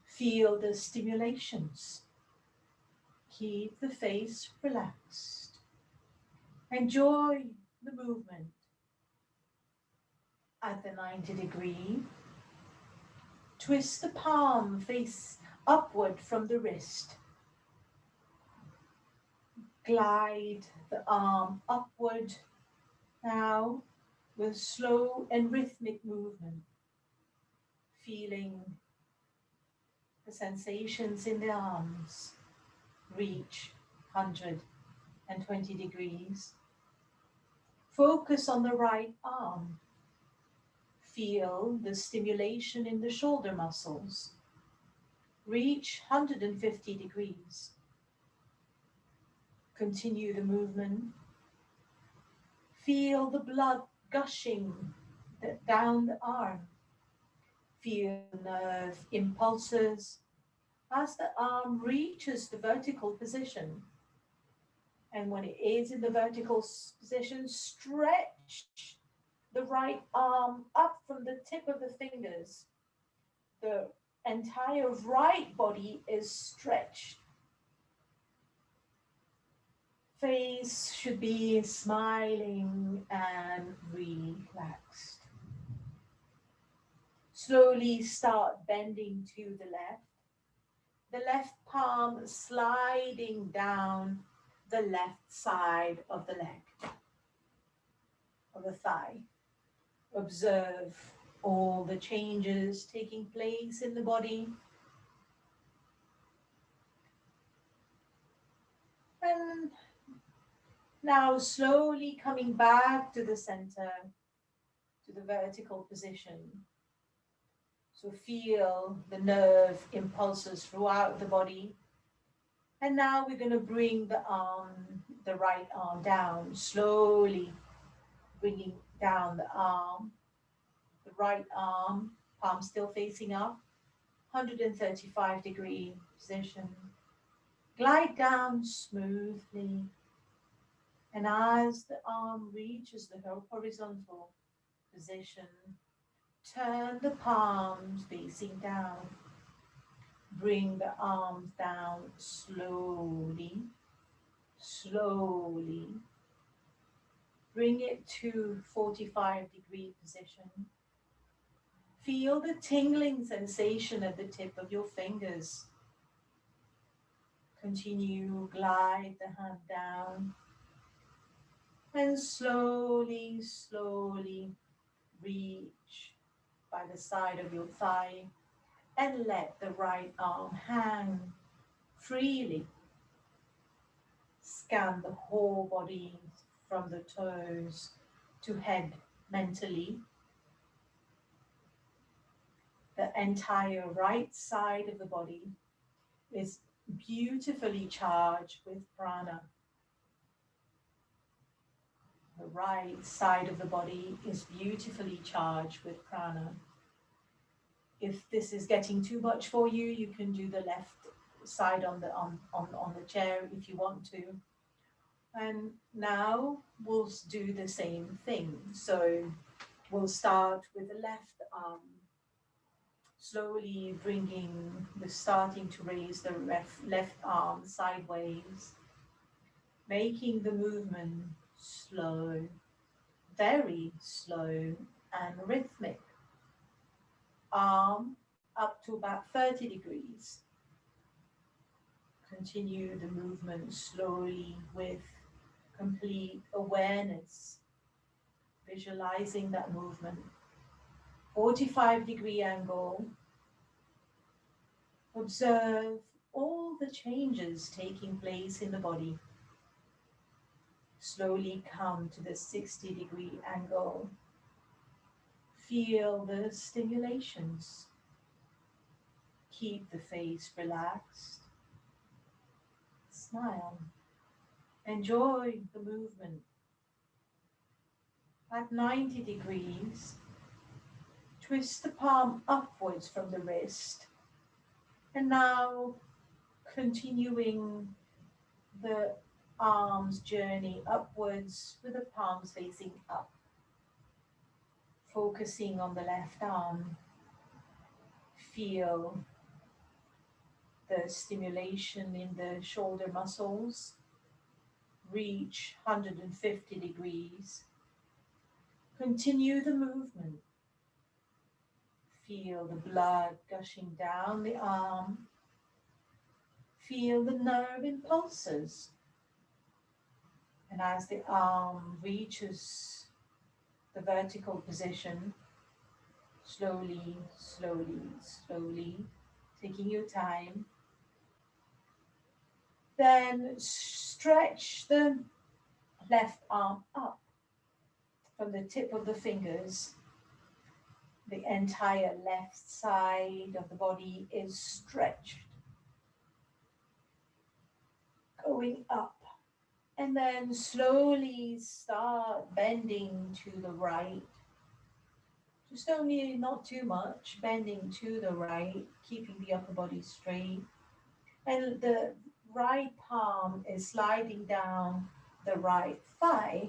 Feel the stimulations. Keep the face relaxed. Enjoy the movement. At the 90-degree, twist the palm face upward from the wrist. Glide the arm upward now with slow and rhythmic movement. Feeling the sensations in the arms reach 120 degrees. Focus on the right arm. Feel the stimulation in the shoulder muscles. Reach 150 degrees. Continue the movement. Feel the blood gushing down the arm. Feel nerve impulses as the arm reaches the vertical position. And when it is in the vertical position, stretch the right arm up from the tip of the fingers. The entire right body is stretched. Face should be smiling and relaxed. Slowly start bending to the left. The left palm sliding down the left side of the leg, of the thigh. Observe all the changes taking place in the body. And now slowly coming back to the center, to to the vertical position. So feel the nerve impulses throughout the body. And now we're going to bring the right arm down, slowly bringing down the arm, the right arm, palm still facing up, 135-degree position. Glide down smoothly. And as the arm reaches the horizontal position, turn the palms facing down. Bring the arms down slowly, slowly. Bring it to 45-degree position. Feel the tingling sensation at the tip of your fingers. Continue, glide the hand down. And slowly, slowly reach by the side of your thigh and let the right arm hang freely. Scan the whole body from the toes to head mentally. The entire right side of the body is beautifully charged with prana. The right side of the body is beautifully charged with prana. If this is getting too much for you, you can do the left side on the chair if you want to. And now we'll do the same thing. So we'll start with the left arm, slowly starting to raise the left arm sideways, making the movement slow, very slow and rhythmic. Arm up to about 30 degrees. Continue the movement slowly with complete awareness, visualizing that movement. 45-degree angle. Observe all the changes taking place in the body. Slowly come to the 60-degree angle. Feel the stimulations. Keep the face relaxed. Smile. Enjoy the movement. At 90 degrees, twist the palm upwards from the wrist. And now continuing the arms journey upwards with the palms facing up. Focusing on the left arm. Feel the stimulation in the shoulder muscles. Reach 150 degrees. Continue the movement. Feel the blood gushing down the arm. Feel the nerve impulses. And as the arm reaches the vertical position, slowly, slowly, slowly, taking your time, then stretch the left arm up from the tip of the fingers. The entire left side of the body is stretched, going up, and then slowly start bending to the right. Just only not too much, bending to the right, keeping the upper body straight. And the right palm is sliding down the right thigh.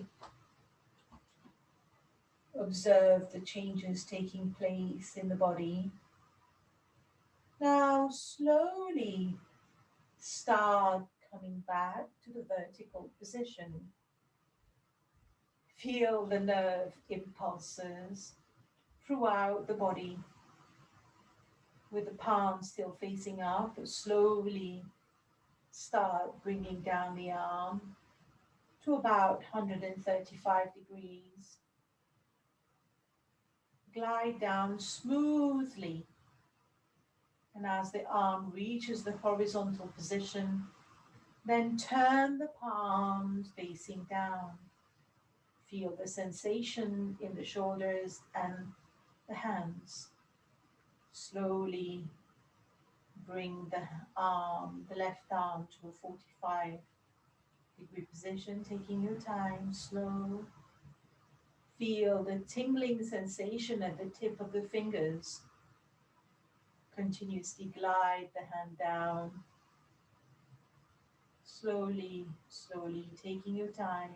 Observe the changes taking place in the body. Now slowly start coming back to the vertical position. Feel the nerve impulses throughout the body. With the palms still facing up, slowly start bringing down the arm to about 135 degrees. Glide down smoothly. And as the arm reaches the horizontal position, then turn the palms facing down. Feel the sensation in the shoulders and the hands. Slowly bring the left arm to a 45-degree position, taking your time, slow. Feel the tingling sensation at the tip of the fingers. Continuously glide the hand down. Slowly, slowly, taking your time.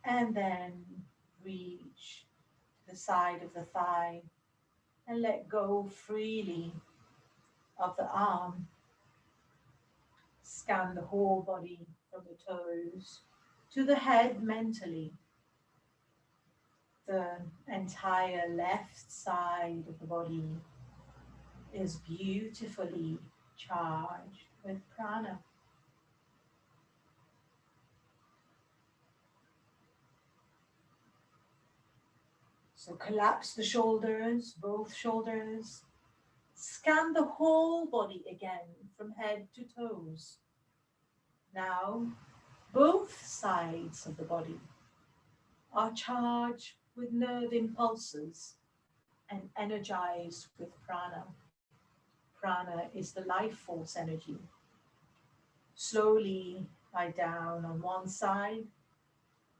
And then reach to the side of the thigh and let go freely of the arm. Scan the whole body from the toes to the head mentally. The entire left side of the body is beautifully charged with prana. So collapse the shoulders, both shoulders. Scan the whole body again from head to toes. Now, both sides of the body are charged with nerve impulses and energized with prana. Prana is the life force energy. Slowly lie down on one side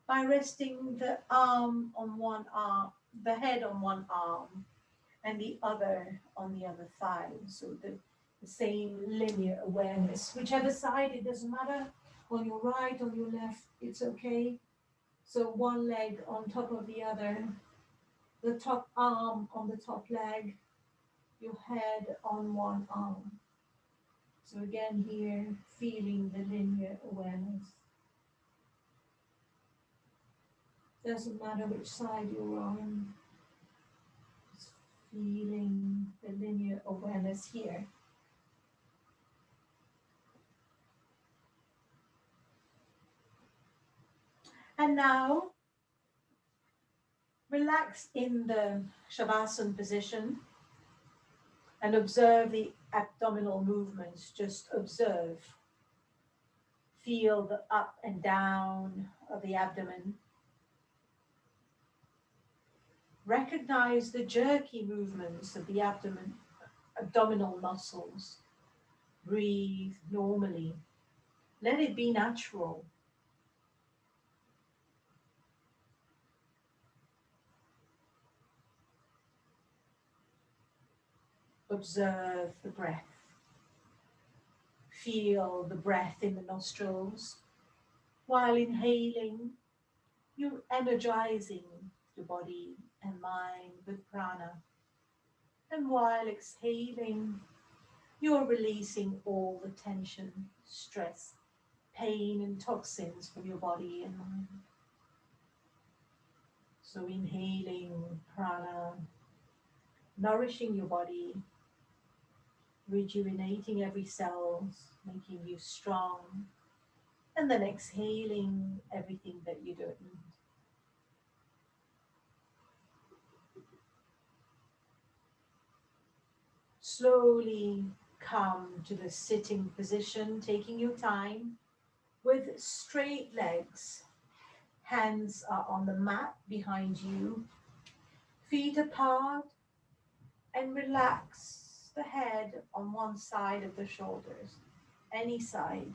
by resting the head on one arm and the other on the other thigh. So the same linear awareness, whichever side, it doesn't matter, on your right, on your left, it's okay. So one leg on top of the other, the top arm on the top leg, your head on one arm. So again here, feeling the linear awareness. Doesn't matter which side you're on, just feeling the linear awareness here. And now, relax in the Shavasana position and observe the abdominal movements. Just observe. Feel the up and down of the abdomen. Recognize the jerky movements of the abdominal muscles. Breathe normally. Let it be natural. Observe the breath. Feel the breath in the nostrils. While inhaling, you're energizing your body and mind with prana. And while exhaling, you're releasing all the tension, stress, pain, and toxins from your body and mind. So inhaling prana, nourishing your body, rejuvenating every cell, making you strong, and then exhaling everything that you don't need. Slowly come to the sitting position, taking your time with straight legs. Hands are on the mat behind you, feet apart, and relax the head on one side of the shoulders, any side.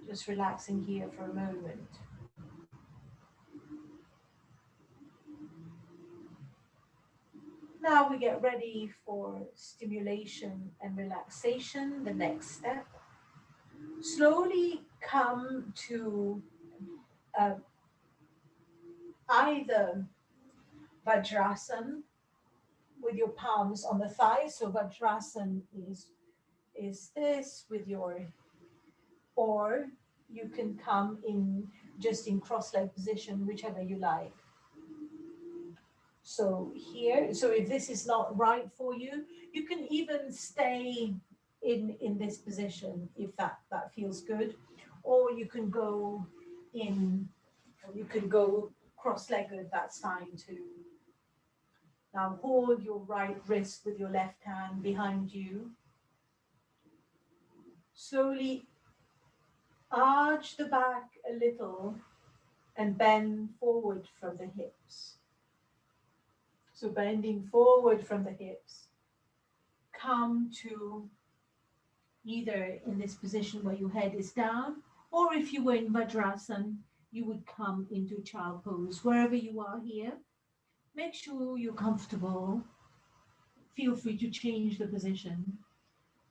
Just relaxing here for a moment. Now we get ready for stimulation and relaxation, the next step. Slowly come to either Vajrasana with your palms on the thighs. So Vajrasana is this with your, or you can come in just in cross-leg position, whichever you like. So here, so if this is not right for you, you can even stay in this position if that feels good, or you can go in, you can go cross-legged, that's fine too. Now hold your right wrist with your left hand behind you. Slowly arch the back a little and bend forward from the hips. So bending forward from the hips, come to either in this position where your head is down, or if you were in Vajrasana, you would come into child pose. Wherever you are here, make sure you're comfortable. Feel free to change the position.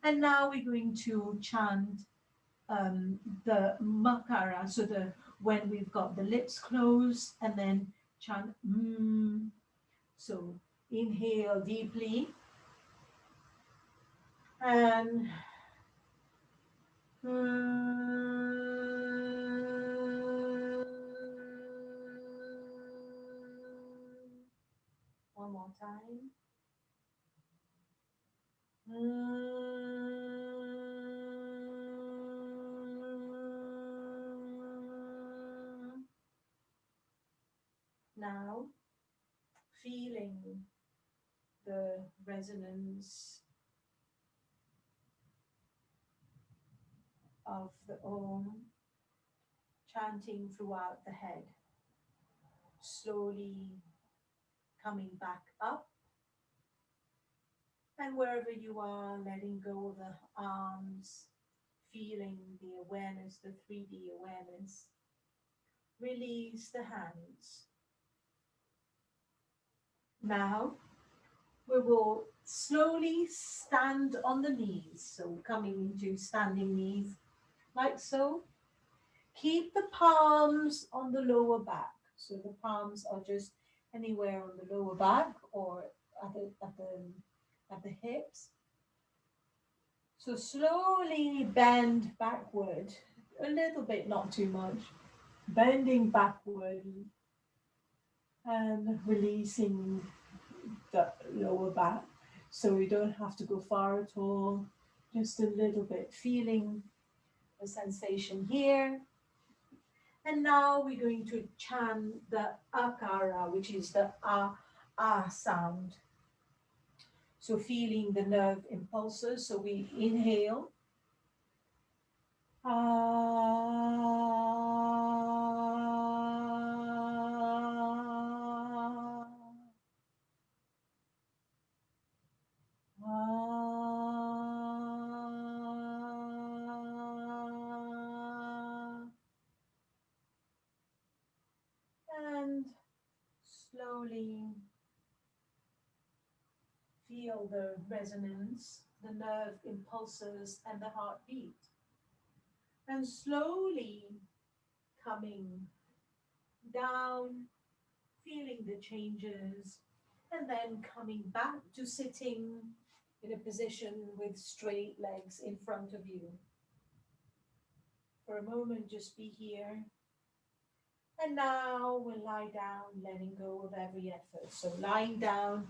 And now we're going to chant the makara, so the when we've got the lips closed, and then chant So inhale deeply and one more time. Now, feeling the resonance of the Om chanting throughout the head, slowly coming back up, and wherever you are, letting go of the arms, feeling the awareness, the 3D awareness. Release the hands. Now we will slowly stand on the knees, so coming into standing knees like so. Keep the palms on the lower back, so the palms are just anywhere on the lower back or at the hips. So slowly bend backward a little bit, not too much, bending backward and releasing the lower back, so we don't have to go far at all, just a little bit, feeling the sensation here. And now we're going to chant the akara, which is the ah sound. So feeling the nerve impulses. So we inhale. And slowly feel the resonance, the nerve impulses, and the heartbeat. And slowly coming down, feeling the changes, and then coming back to sitting in a position with straight legs in front of you. For a moment, just be here. And now we'll lie down, letting go of every effort. So lying down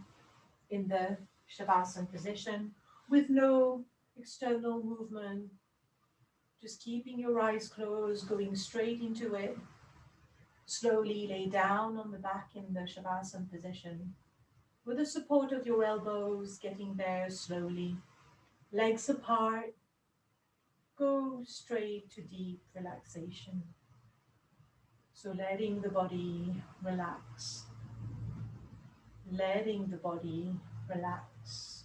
in the Shavasana position with no external movement, just keeping your eyes closed, going straight into it. Slowly lay down on the back in the Shavasana position with the support of your elbows, getting there slowly. Legs apart, go straight to deep relaxation. So letting the body relax, letting the body relax.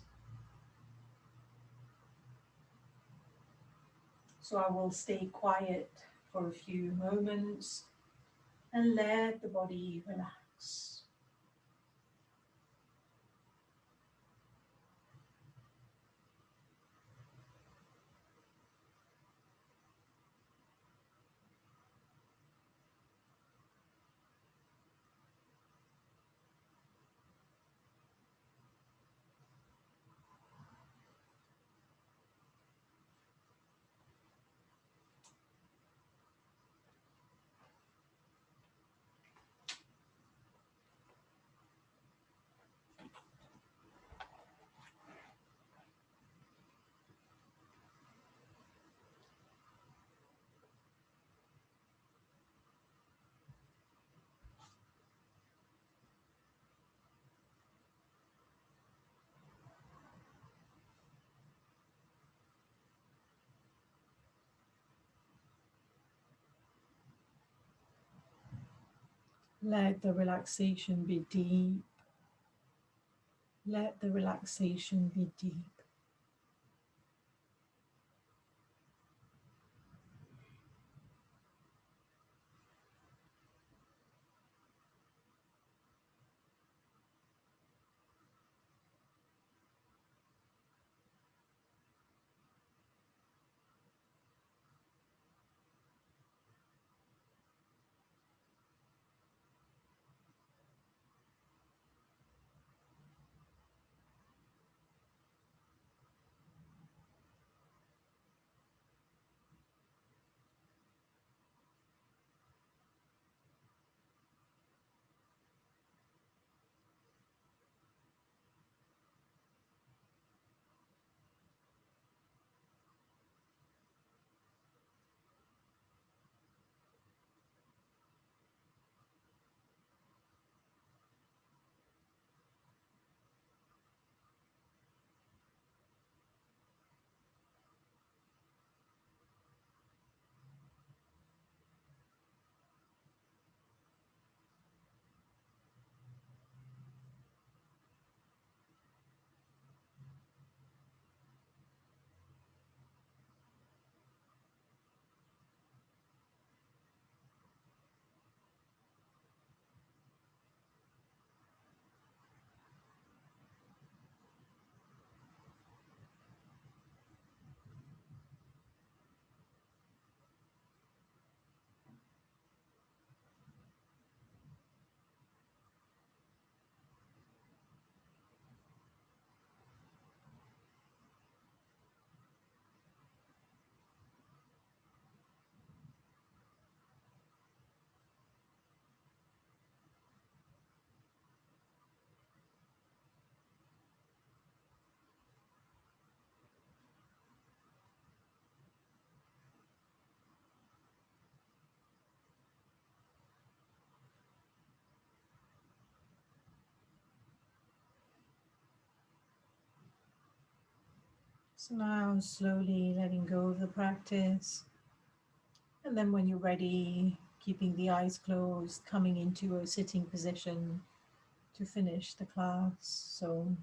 So I will stay quiet for a few moments and let the body relax. Let the relaxation be deep. Let the relaxation be deep. So now slowly letting go of the practice. And then when you're ready, keeping the eyes closed, coming into a sitting position to finish the class. So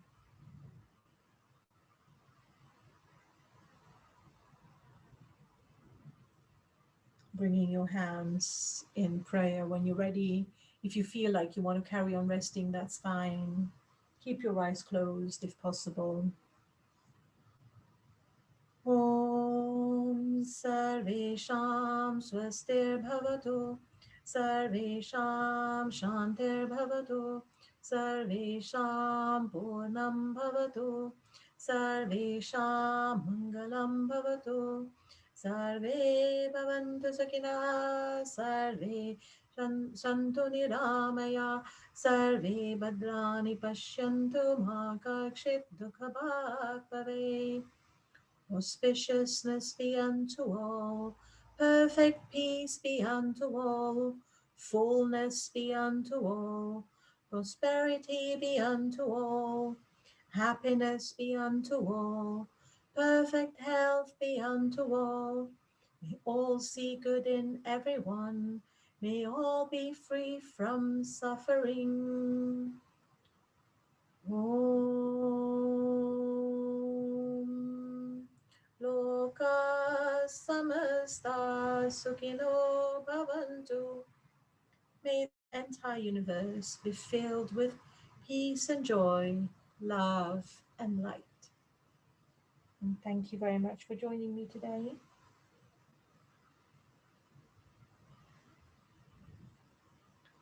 bringing your hands in prayer when you're ready. If you feel like you want to carry on resting, that's fine. Keep your eyes closed if possible. Om Sarvesham Swastir Bhavatu Sarvesham Shantir Bhavatu Sarvesham Purnam Bhavatu Sarvesham Mangalam Bhavatu Sarve Bhavantu Sakina Sarve Santu Niramaya Sarve Bhadrani Pashyantu Ma Kakshit Dukha Bhag Bhave. Auspiciousness be unto all, perfect peace be unto all, fullness be unto all, prosperity be unto all, happiness be unto all, perfect health be unto all. May all see good in everyone, may all be free from suffering. Om Loka samasta sukhino bhavantu. May the entire universe be filled with peace and joy, love and light. And thank you very much for joining me today.